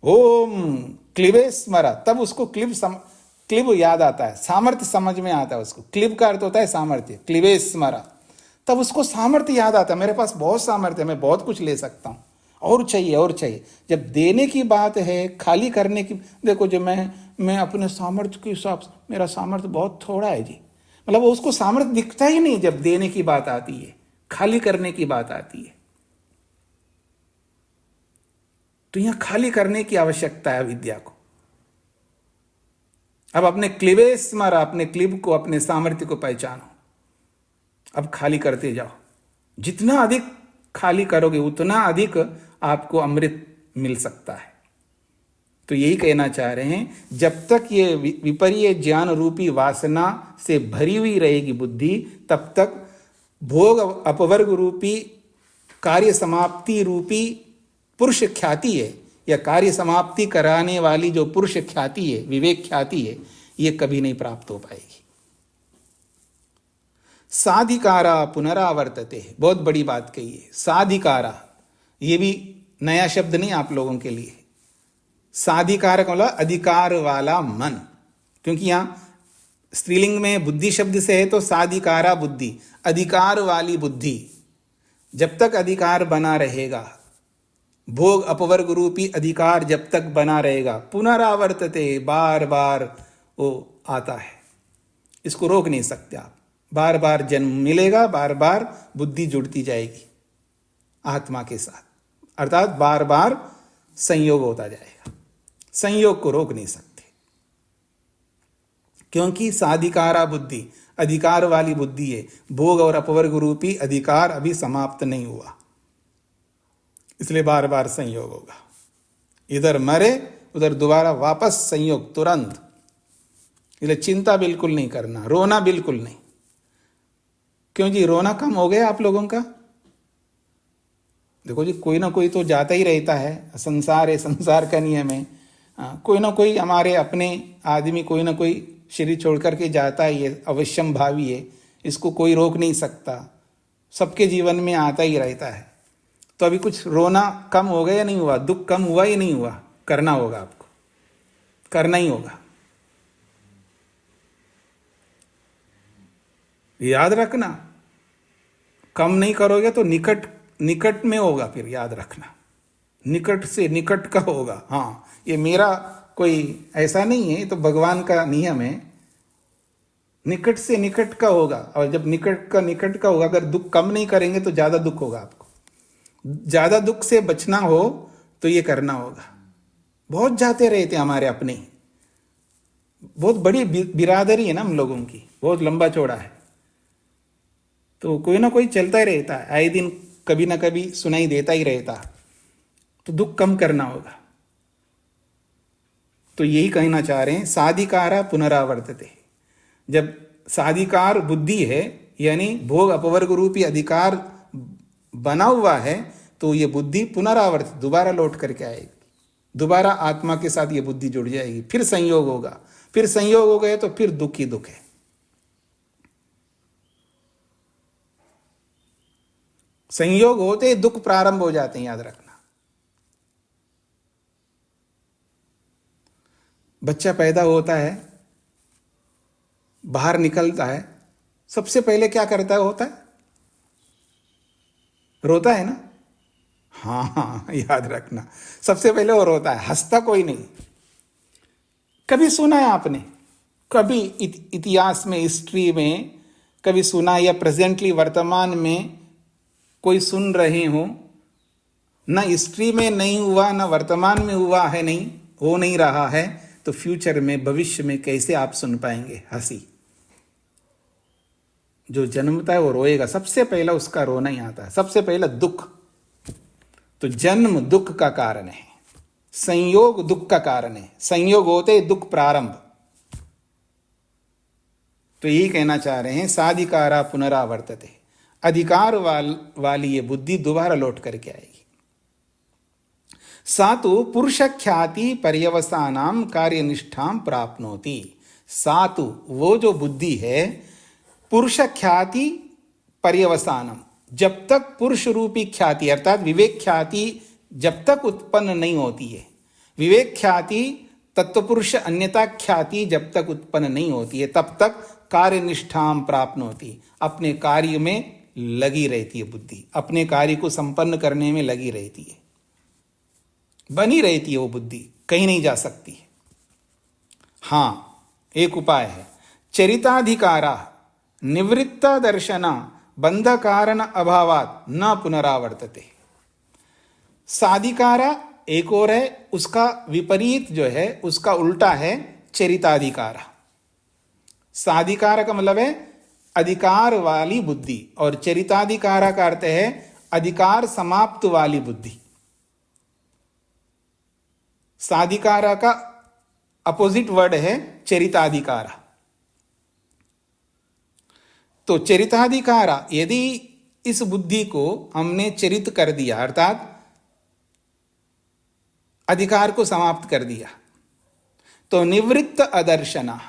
ओम क्लिबे स्मरा, तब उसको क्लिब याद आता है, सामर्थ्य समझ में आता है उसको। क्लिब का अर्थ होता है सामर्थ्य, क्लिबे स्मरा, तब उसको सामर्थ्य याद आता है, मेरे पास बहुत सामर्थ्य है, मैं बहुत कुछ ले सकता हूं, और चाहिए और चाहिए। जब देने की बात है, खाली करने की, देखो जो मैं अपने सामर्थ्य के हिसाब से, मेरा सामर्थ्य बहुत थोड़ा है जी, मतलब उसको सामर्थ्य दिखता ही नहीं। जब देने की बात आती है, खाली करने की बात आती है, तो यहां खाली करने की आवश्यकता है विद्या को। अब अपने क्लिबे स्मरा, अपने क्लिब को, अपने सामर्थ्य को पहचानो, अब खाली करते जाओ। जितना अधिक खाली करोगे उतना अधिक आपको अमृत मिल सकता है। तो यही कहना चाह रहे हैं, जब तक ये विपर्य ज्ञान रूपी वासना से भरी हुई रहेगी बुद्धि, तब तक भोग अपवर्ग रूपी कार्य समाप्ति रूपी पुरुष ख्याति है, या कार्य समाप्ति कराने वाली जो पुरुष ख्याति है, विवेक ख्याति है, ये कभी नहीं प्राप्त हो पाएगी। साधिकारा पुनरावर्तते, बहुत बड़ी बात कही है। साधिकारा, ये भी नया शब्द नहीं आप लोगों के लिए। साधिकार का मतलब अधिकार वाला मन, क्योंकि यहां स्त्रीलिंग में बुद्धि शब्द से है, तो साधिकारा बुद्धि, अधिकार वाली बुद्धि। जब तक अधिकार बना रहेगा, भोग अपवर्ग रूपी अधिकार जब तक बना रहेगा, पुनरावर्तते, बार बार वो आता है, इसको रोक नहीं सकते आप। बार बार जन्म मिलेगा, बार बार बुद्धि जुड़ती जाएगी आत्मा के साथ, अर्थात बार बार संयोग होता जाएगा। संयोग को रोक नहीं सकते, क्योंकि साधिकारा बुद्धि, अधिकार वाली बुद्धि है। भोग और अपवर्ग रूपी अधिकार अभी समाप्त नहीं हुआ, इसलिए बार बार संयोग होगा। इधर मरे उधर दोबारा वापस संयोग तुरंत। इसलिए चिंता बिल्कुल नहीं करना, रोना बिल्कुल नहीं। क्यों जी, रोना कम हो गया आप लोगों का? देखो जी, कोई ना कोई तो जाता ही रहता है, संसार है, संसार का नियम है। कोई ना कोई हमारे अपने आदमी कोई ना कोई शरीर छोड़ करके जाता है, ये अवश्यम भावी है, इसको कोई रोक नहीं सकता, सबके जीवन में आता ही रहता है। तो अभी कुछ रोना कम हो गया या नहीं हुआ? दुख कम हुआ या नहीं हुआ? करना होगा, आपको करना ही होगा। याद रखना, कम नहीं करोगे तो निकट में होगा, फिर याद रखना, निकट से निकट का होगा। हाँ, ये मेरा कोई ऐसा नहीं है, तो भगवान का नियम है, निकट से निकट का होगा। और जब निकट का होगा, अगर दुख कम नहीं करेंगे तो ज्यादा दुख होगा आपको। ज्यादा दुख से बचना हो तो ये करना होगा। बहुत जाते रहते हमारे अपने, बहुत बड़ी बिरादरी है ना हम लोगों की, बहुत लंबा चौड़ा है, तो कोई ना कोई चलता ही रहता है, आए दिन कभी ना कभी सुनाई देता ही रहता, तो दुख कम करना होगा। तो यही कहना चाह रहे हैं, साधिकारा पुनरावर्तते। जब साधिकार बुद्धि है, यानी भोग अपवर्ग रूपी अधिकार बना हुआ है, तो ये बुद्धि पुनरावर्तित, दोबारा लौट करके आएगी, दोबारा आत्मा के साथ ये बुद्धि जुड़ जाएगी, फिर संयोग होगा, फिर संयोग हो गए तो फिर दुख ही दुख है। संयोग होते दुख प्रारंभ हो जाते हैं, याद रखना। बच्चा पैदा होता है, बाहर निकलता है, सबसे पहले क्या करता है? होता है, रोता है ना? हाँ, याद रखना, सबसे पहले वो रोता है, हंसता कोई नहीं। कभी सुना है आपने, कभी इतिहास में, हिस्ट्री में कभी सुना, या प्रेजेंटली वर्तमान में कोई सुन रहे हो, न हिस्ट्री में नहीं हुआ, न वर्तमान में हुआ है, नहीं हो नहीं रहा है, तो फ्यूचर में, भविष्य में कैसे आप सुन पाएंगे हंसी? जो जन्मता है वो रोएगा, सबसे पहला उसका रोना ही आता है, सबसे पहला दुख। तो जन्म दुख का कारण है, संयोग दुख का कारण है, संयोग होते दुख प्रारंभ। तो यही कहना चाह रहे हैं, साधिकारा पुनरावर्तते, अधिकार वाली ये बुद्धि दोबारा लौट करके आएगी। सा तो पुरुष ख्याति पर्यवसानाम कार्यनिष्ठाम प्राप्नोति। सा तो वो जो बुद्धि है, पुरुष ख्याति पर्यवसानम, जब तक पुरुष रूपी ख्याति अर्थात विवेक ख्याति जब तक उत्पन्न नहीं होती है, विवेक ख्याति तत्वपुरुष अन्यता ख्याति जब तक उत्पन्न नहीं होती है, तब तक कार्यनिष्ठाम प्राप्नोति, अपने कार्य में लगी रहती है बुद्धि, अपने कार्य को संपन्न करने में लगी रहती है, बनी रहती है वो बुद्धि, कहीं नहीं जा सकती है। हाँ, एक उपाय है, चरिताधिकारा निवृत्त दर्शना बंध कारण अभावात न पुनरावर्तते। साधिकारा एक और है, उसका विपरीत जो है, उसका उल्टा है चरिताधिकारा। साधिकारा का मतलब है अधिकार वाली बुद्धि, और चरिताधिकारा का अर्थ है अधिकार समाप्त वाली बुद्धि। साधिकारा का अपोजिट वर्ड है चरिताधिकारा। तो चरिताधिकारा, यदि इस बुद्धि को हमने चरित कर दिया अर्थात अधिकार को समाप्त कर दिया, तो निवृत्त अदर्शना,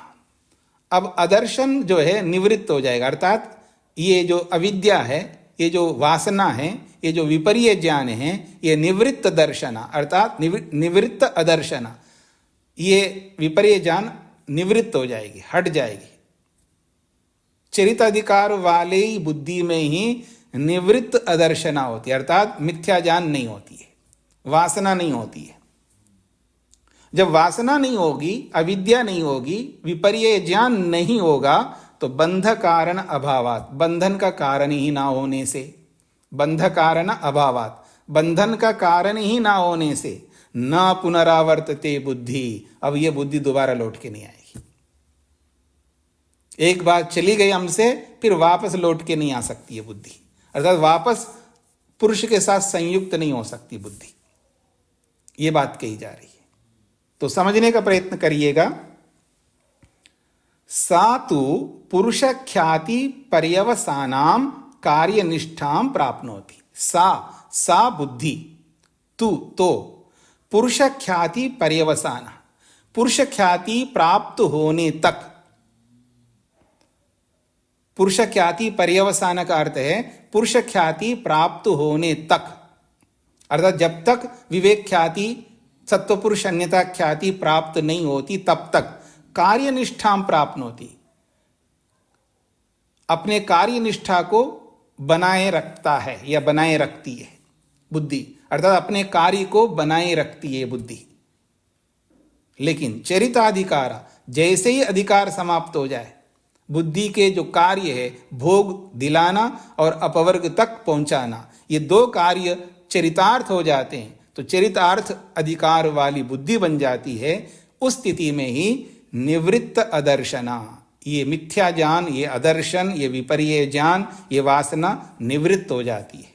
अब अदर्शन जो है निवृत्त हो जाएगा, अर्थात ये जो अविद्या है, ये जो वासना है, ये जो विपर्य ज्ञान है, ये निवृत्त दर्शना अर्थात निवृत्त अदर्शना, ये विपर्य ज्ञान निवृत्त हो जाएगी, हट जाएगी। चरित अधिकार वाले बुद्धि में ही निवृत्त अदर्शना होती है, अर्थात मिथ्या ज्ञान नहीं होती है, वासना नहीं होती है। जब वासना नहीं होगी, अविद्या नहीं होगी, विपर्य ज्ञान नहीं होगा, तो बंध कारण अभावात, बंधन का कारण ही ना होने से, बंध कारण अभावात, बंधन का कारण ही ना होने से न पुनरावर्तते बुद्धि, अब ये बुद्धि दोबारा लौट के नहीं आएगी। एक बार चली गई हमसे, फिर वापस लौट के नहीं आ सकती है बुद्धि, अर्थात वापस पुरुष के साथ संयुक्त नहीं हो सकती बुद्धि। ये बात कही जा रही है, तो समझने का प्रयत्न करिएगा। सा तु पुरुष ख्याति पर्यवसानाम कार्यनिष्ठाम प्राप्नोति। सा बुद्धि, तु तो पुरुष ख्याति पर्यवसान, पुरुष ख्याति प्राप्त होने तक, पुरुष ख्याति पर्यवसान का अर्थ है पुरुष ख्याति प्राप्त होने तक, अर्थात जब तक विवेक ख्याति सत्वपुरुष अन्यता ख्याति प्राप्त नहीं होती तब तक कार्यनिष्ठाम प्राप्नोति, अपने कार्यनिष्ठा को बनाए रखता है या बनाए रखती है बुद्धि, अर्थात अपने कार्य को बनाए रखती है बुद्धि। लेकिन चरिताधिकार, जैसे ही अधिकार समाप्त हो जाए, बुद्धि के जो कार्य है भोग दिलाना और अपवर्ग तक पहुंचाना, ये दो कार्य चरितार्थ हो जाते हैं, तो चरितार्थ अधिकार वाली बुद्धि बन जाती है। उस स्थिति में ही निवृत्त अदर्शना, ये मिथ्या ज्ञान, ये अदर्शन, ये विपर्य ज्ञान, ये वासना निवृत्त हो जाती है।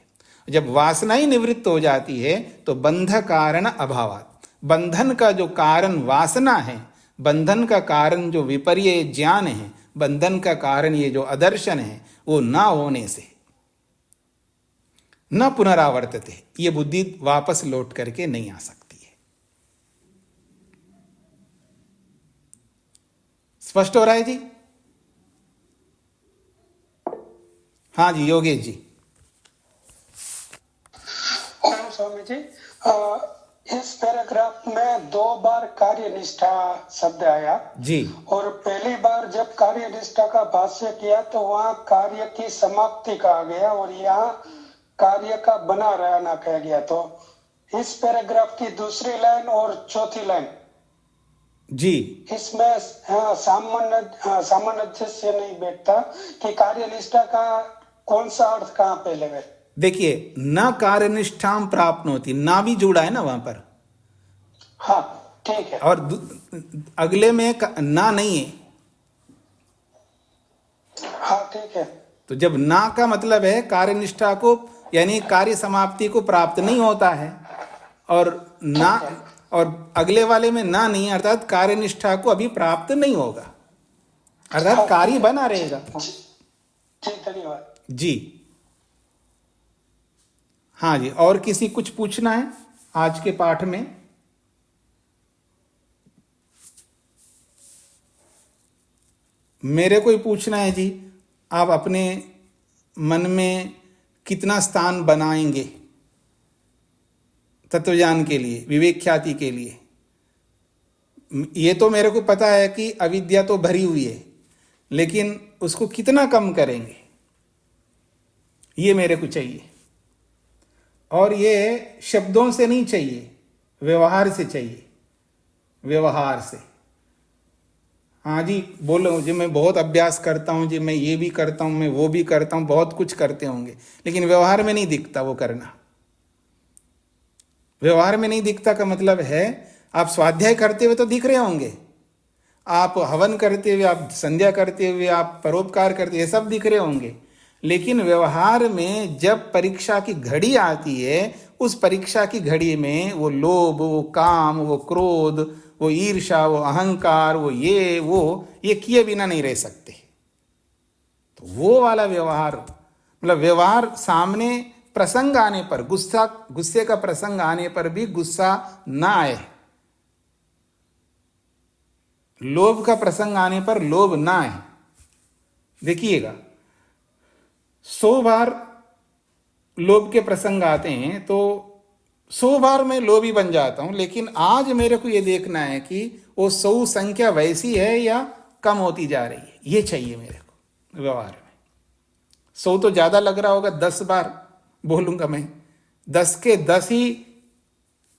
जब वासना ही निवृत्त हो जाती है तो बंध कारण अभावात, बंधन का जो कारण वासना है, बंधन का कारण जो विपर्य ज्ञान है, बंधन का कारण ये जो अदर्शन है, वो ना होने से न पुनरावर्तते, ये बुद्धि वापस लौट करके नहीं आ सकती है। स्पष्ट हो रहा है जी? हाँ जी, योगेश जी। ओम स्वामी जी, इस पैराग्राफ में 2 बार कार्यनिष्ठा शब्द आया जी, और पहली बार जब कार्यनिष्ठा का भाष्य किया तो वहाँ कार्य की समाप्ति कहा गया और यहाँ कार्य का बना रहना कहा गया। तो इस पैराग्राफ की दूसरी लाइन और चौथी लाइन जी, इसमें सामान्य से नहीं बैठता कि कार्यनिष्ठा का कौन सा अर्थ कहाँ पे लगे। देखिए, न कार्यनिष्ठाम प्राप्त होती, ना भी जुड़ा है ना वहां पर, हाँ ठीक है। और अगले में ना नहीं है। हाँ ठीक है। तो जब ना का मतलब है कार्यनिष्ठा को, यानी कार्य समाप्ति को प्राप्त नहीं होता है, और ना, और अगले वाले में ना नहीं, अर्थात कार्यनिष्ठा को अभी प्राप्त नहीं होगा, अर्थात कार्य बना रहेगा। ठीक, धन्यवाद जी हाँ जी, और किसी कुछ पूछना है आज के पाठ में? मेरे को ही पूछना है जी, आप अपने मन में कितना स्थान बनाएंगे तत्वज्ञान के लिए, विवेक ख्याति के लिए? ये तो मेरे को पता है कि अविद्या तो भरी हुई है, लेकिन उसको कितना कम करेंगे, ये मेरे को चाहिए। और ये शब्दों से नहीं चाहिए, व्यवहार से चाहिए, व्यवहार से। हाँ जी, बोलो जी, मैं बहुत अभ्यास करता हूँ जी, मैं ये भी करता हूँ, मैं वो भी करता हूँ, बहुत कुछ करते होंगे, लेकिन व्यवहार में नहीं दिखता वो करना। व्यवहार में नहीं दिखता का मतलब है, आप स्वाध्याय करते हुए तो दिख रहे होंगे, आप हवन करते हुए, आप संध्या करते हुए, आप परोपकार करते हुए, सब दिख रहे होंगे, लेकिन व्यवहार में जब परीक्षा की घड़ी आती है, उस परीक्षा की घड़ी में वो लोभ, वो काम, वो क्रोध, वो ईर्ष्या, वो अहंकार, वो ये किए बिना नहीं रह सकते। तो वो वाला व्यवहार, मतलब व्यवहार सामने प्रसंग आने पर, गुस्से का प्रसंग आने पर भी गुस्सा ना आए, लोभ का प्रसंग आने पर लोभ ना आए। देखिएगा, 100 बार लोभ के प्रसंग आते हैं तो 100 बार मैं लोभी बन जाता हूं, लेकिन आज मेरे को यह देखना है कि वो 100 संख्या वैसी है या कम होती जा रही है, ये चाहिए मेरे को व्यवहार में। 100 तो ज्यादा लग रहा होगा, 10 बार बोलूंगा मैं, 10 के 10 ही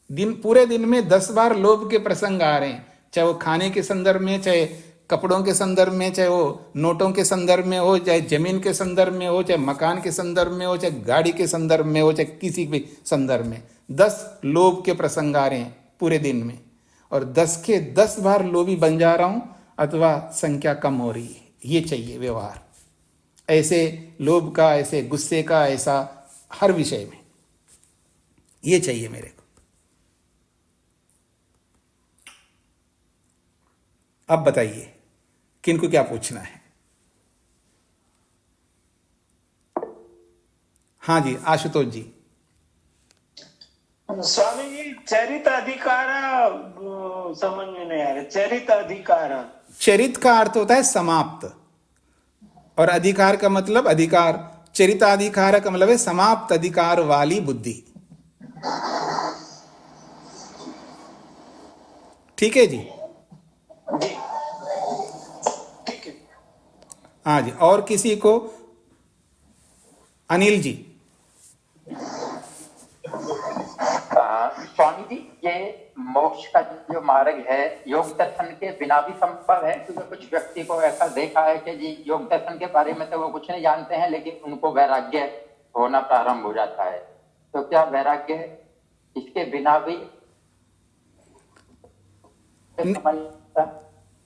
दिन, पूरे दिन में 10 बार लोभ के प्रसंग आ रहे हैं, चाहे वो खाने के संदर्भ में, चाहे कपड़ों के संदर्भ में, चाहे वो नोटों के संदर्भ में हो, चाहे जमीन के संदर्भ में हो, चाहे मकान के संदर्भ में हो, चाहे गाड़ी के संदर्भ में हो, चाहे किसी भी संदर्भ में, 10 लोभ के प्रसंग आ रहे हैं पूरे दिन में, और 10 के 10 बार लोभी बन जा रहा हूं, अथवा संख्या कम हो रही है। ये चाहिए व्यवहार, ऐसे लोभ का, ऐसे गुस्से का, ऐसा हर विषय में ये चाहिए मेरे को। अब बताइए किनको क्या पूछना है? हाँ जी, आशुतोष जी। स्वामी जी, चरित अधिकार समझ में नहीं आ रहा। चरित अधिकार, चरित का अर्थ होता है समाप्त, और अधिकार का मतलब अधिकार। चरिताधिकार का मतलब है समाप्त अधिकार वाली बुद्धि। ठीक है जी? जी ठीक है। हाँ जी, और किसी को? अनिल जी। स्वामी जी, ये मोक्ष का जो मार्ग है योग दर्शन के बिना भी संभव है? क्योंकि कुछ व्यक्ति को ऐसा देखा है कि जी योग दर्शन के बारे में तो वो कुछ नहीं जानते हैं, लेकिन उनको वैराग्य होना प्रारंभ हो जाता है। तो क्या वैराग्य इसके बिना भी?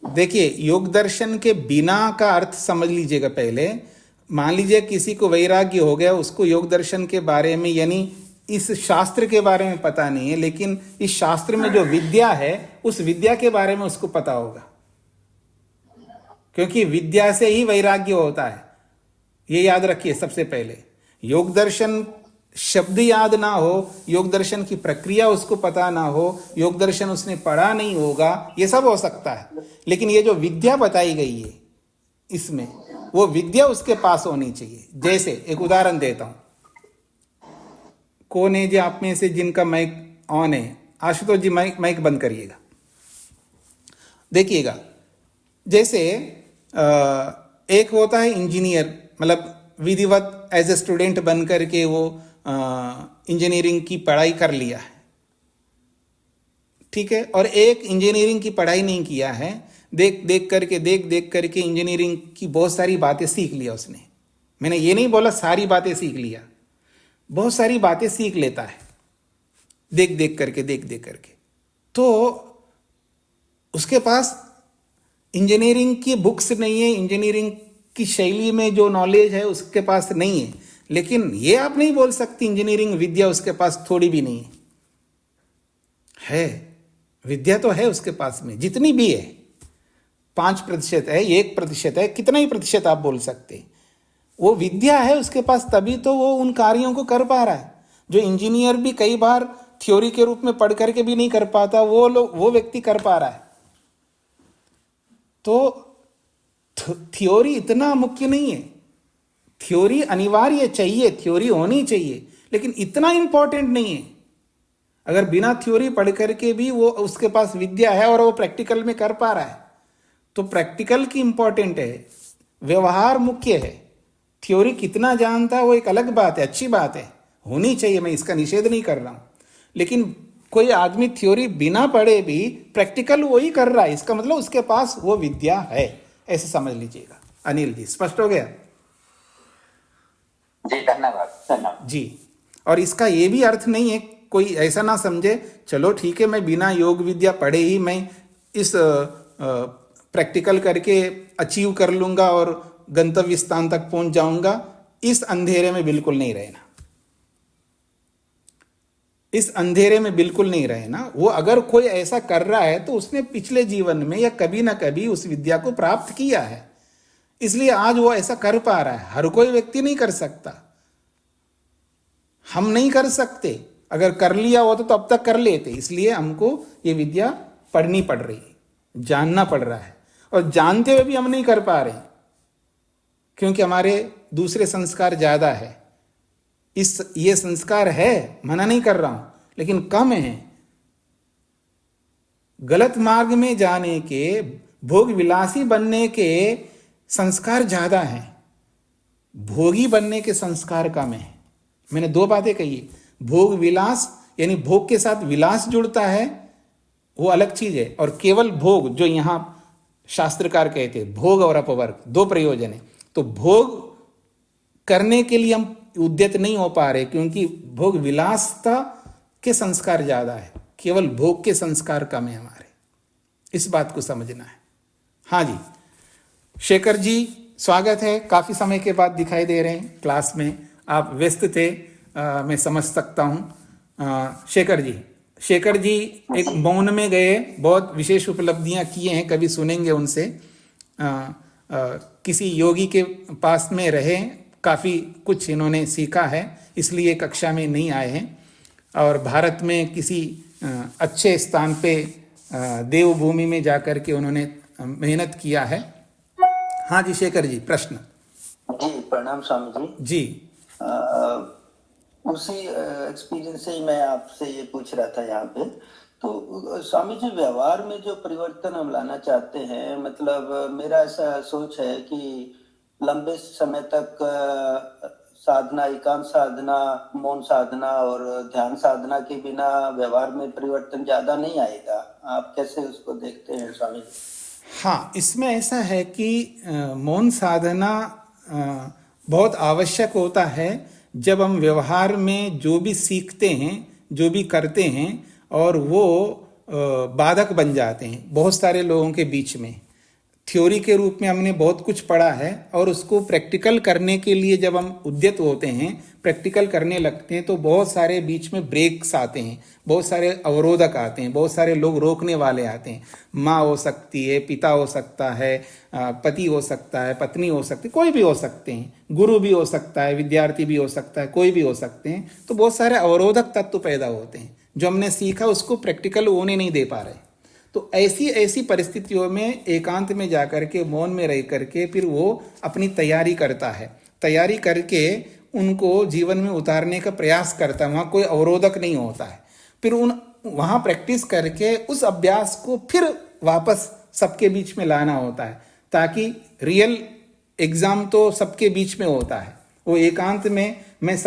देखिए, योग दर्शन के बिना का अर्थ समझ लीजिएगा पहले। मान लीजिए किसी को वैराग्य हो गया, उसको योग दर्शन के बारे में, यानी इस शास्त्र के बारे में पता नहीं है, लेकिन इस शास्त्र में जो विद्या है उस विद्या के बारे में उसको पता होगा, क्योंकि विद्या से ही वैराग्य होता है। ये याद रखिए सबसे पहले। योग दर्शन शब्द याद ना हो, योग दर्शन की प्रक्रिया उसको पता ना हो, योग दर्शन उसने पढ़ा नहीं होगा, ये सब हो सकता है, लेकिन ये जो विद्या बताई गई है इसमें, वो विद्या उसके पास होनी चाहिए। जैसे एक उदाहरण देता हूं। कौन है जी आप में से जिनका माइक ऑन है? आशुतोष जी, माइक बंद करिएगा। देखिएगा, जैसे एक होता है इंजीनियर, मतलब विधिवत एज ए स्टूडेंट बन करके वो इंजीनियरिंग की पढ़ाई कर लिया है, ठीक है। और एक इंजीनियरिंग की पढ़ाई नहीं किया है, देख देख करके इंजीनियरिंग की बहुत सारी बातें सीख लिया उसने। मैंने ये नहीं बोला सारी बातें सीख लिया, बहुत सारी बातें सीख लेता है, देख देख करके। तो उसके पास इंजीनियरिंग की बुक्स नहीं है, इंजीनियरिंग की शैली में जो नॉलेज है उसके पास नहीं है। लेकिन ये आप नहीं बोल सकती इंजीनियरिंग विद्या उसके पास थोड़ी भी नहीं है। विद्या तो है उसके पास में, जितनी भी है, 5% है, 1% है, कितना ही प्रतिशत आप बोल सकते हैं, वो विद्या है उसके पास, तभी तो वो उन कार्यों को कर पा रहा है जो इंजीनियर भी कई बार थ्योरी के रूप में पढ़ करके भी नहीं कर पाता, वो व्यक्ति कर पा रहा है। तो थ्योरी इतना मुख्य नहीं है, थ्योरी अनिवार्य चाहिए, थ्योरी होनी चाहिए, लेकिन इतना इंपॉर्टेंट नहीं है। अगर बिना थ्योरी पढ़ करके भी वो उसके पास विद्या है और वो प्रैक्टिकल में कर पा रहा है, तो प्रैक्टिकल की इंपॉर्टेंट है, व्यवहार मुख्य है। थ्योरी कितना जानता है वो एक अलग बात है, अच्छी बात है, होनी चाहिए, मैं इसका निषेध नहीं कर रहा हूं। लेकिन कोई आदमी थ्योरी बिना पढ़े भी प्रैक्टिकल वही कर रहा है, इसका मतलब उसके पास वो विद्या है, ऐसे समझ लीजिएगा। अनिल जी, स्पष्ट हो गया? जी धन्यवाद जी। और इसका ये भी अर्थ नहीं है, कोई ऐसा ना समझे चलो ठीक है मैं बिना योग विद्या पढ़े ही मैं इस प्रैक्टिकल करके अचीव कर लूंगा और गंतव्य स्थान तक पहुंच जाऊंगा, इस अंधेरे में बिल्कुल नहीं रहना, इस अंधेरे में बिल्कुल नहीं रहना। वो अगर कोई ऐसा कर रहा है तो उसने पिछले जीवन में या कभी ना कभी उस विद्या को प्राप्त किया है, इसलिए आज वो ऐसा कर पा रहा है। हर कोई व्यक्ति नहीं कर सकता, हम नहीं कर सकते, अगर कर लिया होता तो अब तक कर लेते। इसलिए हमको ये विद्या पढ़नी पड़ रही है, जानना पड़ रहा है, और जानते हुए भी हम नहीं कर पा रहे क्योंकि हमारे दूसरे संस्कार ज्यादा है। ये संस्कार है, मना नहीं कर रहा हूं, लेकिन कम है। गलत मार्ग में जाने के, भोग विलासी बनने के संस्कार ज्यादा हैं, भोगी बनने के संस्कार कम है। मैंने दो बातें कही, भोग विलास यानी भोग के साथ विलास जुड़ता है, वो अलग चीज है, और केवल भोग जो यहां शास्त्रकार कहते हैं भोग और अपवर्ग, दो प्रयोजन है। तो भोग करने के लिए हम उद्यत नहीं हो पा रहे क्योंकि भोग विलासता के संस्कार ज्यादा है, केवल भोग के संस्कार कम है हमारे, इस बात को समझना है। हाँ जी, शेखर जी स्वागत है, काफी समय के बाद दिखाई दे रहे हैं क्लास में, आप व्यस्त थे, मैं समझ सकता हूँ। शेखर जी एक मौन में गए, बहुत विशेष उपलब्धियां किए हैं, कभी सुनेंगे उनसे। किसी योगी के पास में रहे, काफ़ी कुछ इन्होंने सीखा है, इसलिए कक्षा में नहीं आए हैं, और भारत में किसी अच्छे स्थान पे देवभूमि में जाकर के उन्होंने मेहनत किया है। हाँ जी शेखर जी, प्रश्न। जी प्रणाम स्वामी जी। जी उसी एक्सपीरियंस से ही मैं आपसे ये पूछ रहा था यहाँ पे। तो स्वामी जी, व्यवहार में जो परिवर्तन हम लाना चाहते हैं, मतलब मेरा ऐसा सोच है कि लंबे समय तक साधना, एकांत साधना, मौन साधना और ध्यान साधना के बिना व्यवहार में परिवर्तन ज्यादा नहीं आएगा। आप कैसे उसको देखते हैं स्वामी जी? हाँ, इसमें ऐसा है कि मौन साधना बहुत आवश्यक होता है जब हम व्यवहार में जो भी सीखते हैं, जो भी करते हैं, और वो बाधक बन जाते हैं बहुत सारे लोगों के बीच में। थ्योरी के रूप में हमने बहुत कुछ पढ़ा है, और उसको प्रैक्टिकल करने के लिए जब हम उद्यत होते हैं, प्रैक्टिकल करने लगते हैं, तो बहुत सारे बीच में ब्रेक्स आते हैं, बहुत सारे अवरोधक आते हैं, बहुत सारे लोग रोकने वाले आते हैं। माँ हो सकती है, पिता हो सकता है, पति हो सकता है, पत्नी हो सकती है, कोई भी हो सकते हैं, गुरु भी हो सकता है, विद्यार्थी भी हो सकता है, कोई भी हो सकते हैं। तो बहुत सारे अवरोधक तत्व पैदा होते हैं, जो हमने सीखा उसको प्रैक्टिकल होने नहीं दे पा रहे। तो ऐसी परिस्थितियों में एकांत में जाकर के, मौन में रह करके, फिर वो अपनी तैयारी करता है, तैयारी करके उनको जीवन में उतारने का प्रयास करता है। वहाँ कोई अवरोधक नहीं होता है। फिर वहाँ प्रैक्टिस करके उस अभ्यास को फिर वापस सबके बीच में लाना होता है, ताकि रियल एग्जाम तो सबके बीच में होता है। वो एकांत में मैं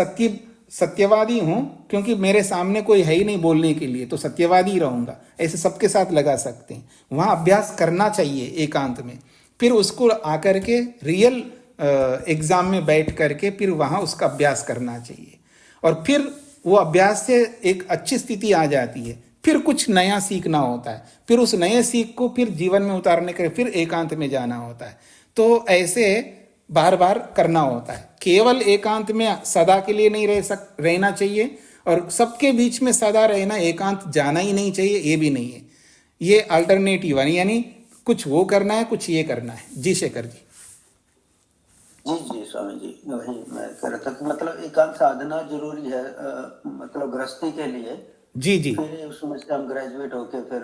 सत्यवादी हूं क्योंकि मेरे सामने कोई है ही नहीं बोलने के लिए, तो सत्यवादी ही रहूंगा, ऐसे सबके साथ लगा सकते हैं। वहाँ अभ्यास करना चाहिए एकांत में, फिर उसको आकर के रियल एग्जाम में बैठ करके फिर वहाँ उसका अभ्यास करना चाहिए। और फिर वो अभ्यास से एक अच्छी स्थिति आ जाती है, फिर कुछ नया सीखना होता है, फिर उस नए सीख को फिर जीवन में उतारने के लिए फिर एकांत में जाना होता है। तो ऐसे बार बार करना होता है। केवल एकांत में सदा के लिए नहीं रहना चाहिए, और सबके बीच में सदा रहना, एकांत जाना ही नहीं चाहिए, ये भी नहीं है। ये अल्टरनेटिव है, यानी कुछ वो करना है, कुछ ये करना है। जी शेखर जी। जी जी स्वामी जी, वही मैं कह रहा था कि मतलब एकांत साधना जरूरी है, मतलब गृहस्थी के लिए। जी जी फिर उसमें से हम ग्रेजुएट होके फिर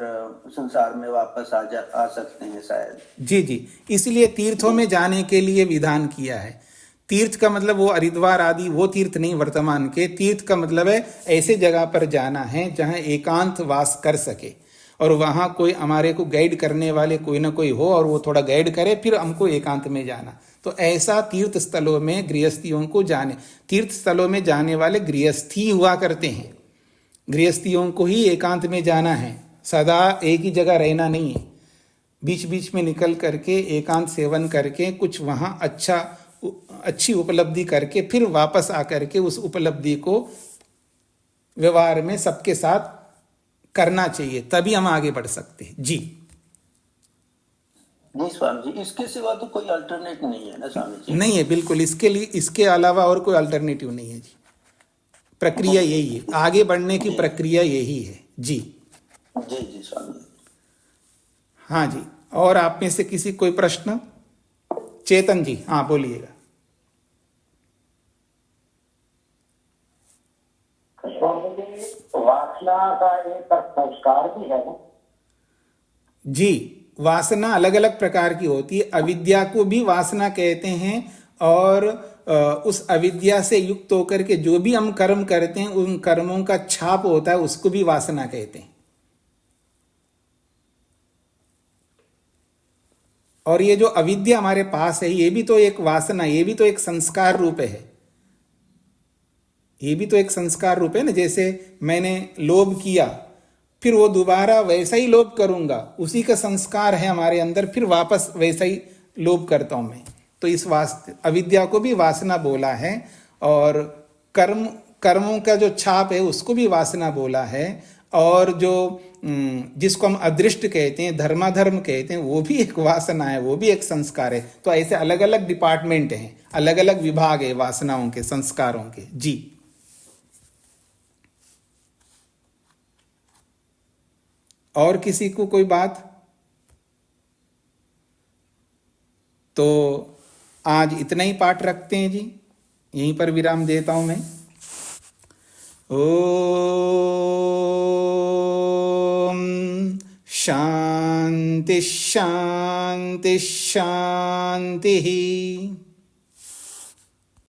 संसार में वापस आ सकते हैं शायद। जी जी, इसलिए तीर्थों में जाने के लिए विधान किया है। तीर्थ का मतलब वो हरिद्वार आदि वो तीर्थ नहीं, वर्तमान के तीर्थ का मतलब है ऐसे जगह पर जाना है जहाँ एकांत वास कर सके, और वहाँ कोई हमारे को गाइड करने वाले कोई ना कोई हो, और वो थोड़ा गाइड करे, फिर हमको एकांत में जाना। तो ऐसा तीर्थ स्थलों में गृहस्थियों को जाने, तीर्थ स्थलों में जाने वाले गृहस्थी हुआ करते हैं। गृहस्थियों को ही एकांत में जाना है, सदा एक ही जगह रहना नहीं है। बीच बीच में निकल करके एकांत सेवन करके कुछ वहाँ अच्छी उपलब्धि करके फिर वापस आकर के उस उपलब्धि को व्यवहार में सबके साथ करना चाहिए, तभी हम आगे बढ़ सकते हैं। जी जी स्वामी जी, इसके सिवा तो कोई अल्टरनेट नहीं है ना स्वामी जी? नहीं है, बिल्कुल इसके लिए, इसके अलावा और कोई अल्टरनेटिव नहीं है जी। प्रक्रिया यही है, आगे बढ़ने की प्रक्रिया यही है। जी जी जी स्वामी जी। हाँ जी, और आप में से किसी कोई प्रश्न? चेतन जी, हाँ बोलिएगा। वासना का एक संस्कार भी है ना? जी, वासना अलग अलग प्रकार की होती है। अविद्या को भी वासना कहते हैं, और उस अविद्या से युक्त होकर के जो भी हम कर्म करते हैं उन कर्मों का छाप होता है, उसको भी वासना कहते हैं। और ये जो अविद्या हमारे पास है, ये भी तो एक वासना, ये भी तो एक संस्कार रूप है। ये भी तो एक संस्कार रूप है ना। जैसे मैंने लोभ किया, फिर वो दोबारा वैसा ही लोभ करूंगा, उसी का संस्कार है हमारे अंदर, फिर वापस वैसा ही लोभ करता हूं मैं। तो इस अविद्या को भी वासना बोला है, और कर्मों का जो छाप है उसको भी वासना बोला है, और जो जिसको हम अदृष्ट कहते हैं, धर्माधर्म कहते हैं, वो भी एक वासना है, वो भी एक संस्कार है। तो ऐसे अलग अलग डिपार्टमेंट हैं, अलग अलग विभाग है वासनाओं के, संस्कारों के। जी और किसी को कोई बात? तो आज इतना ही पाठ रखते हैं जी, यहीं पर विराम देता हूं मैं। ओम शांति शांति शांति।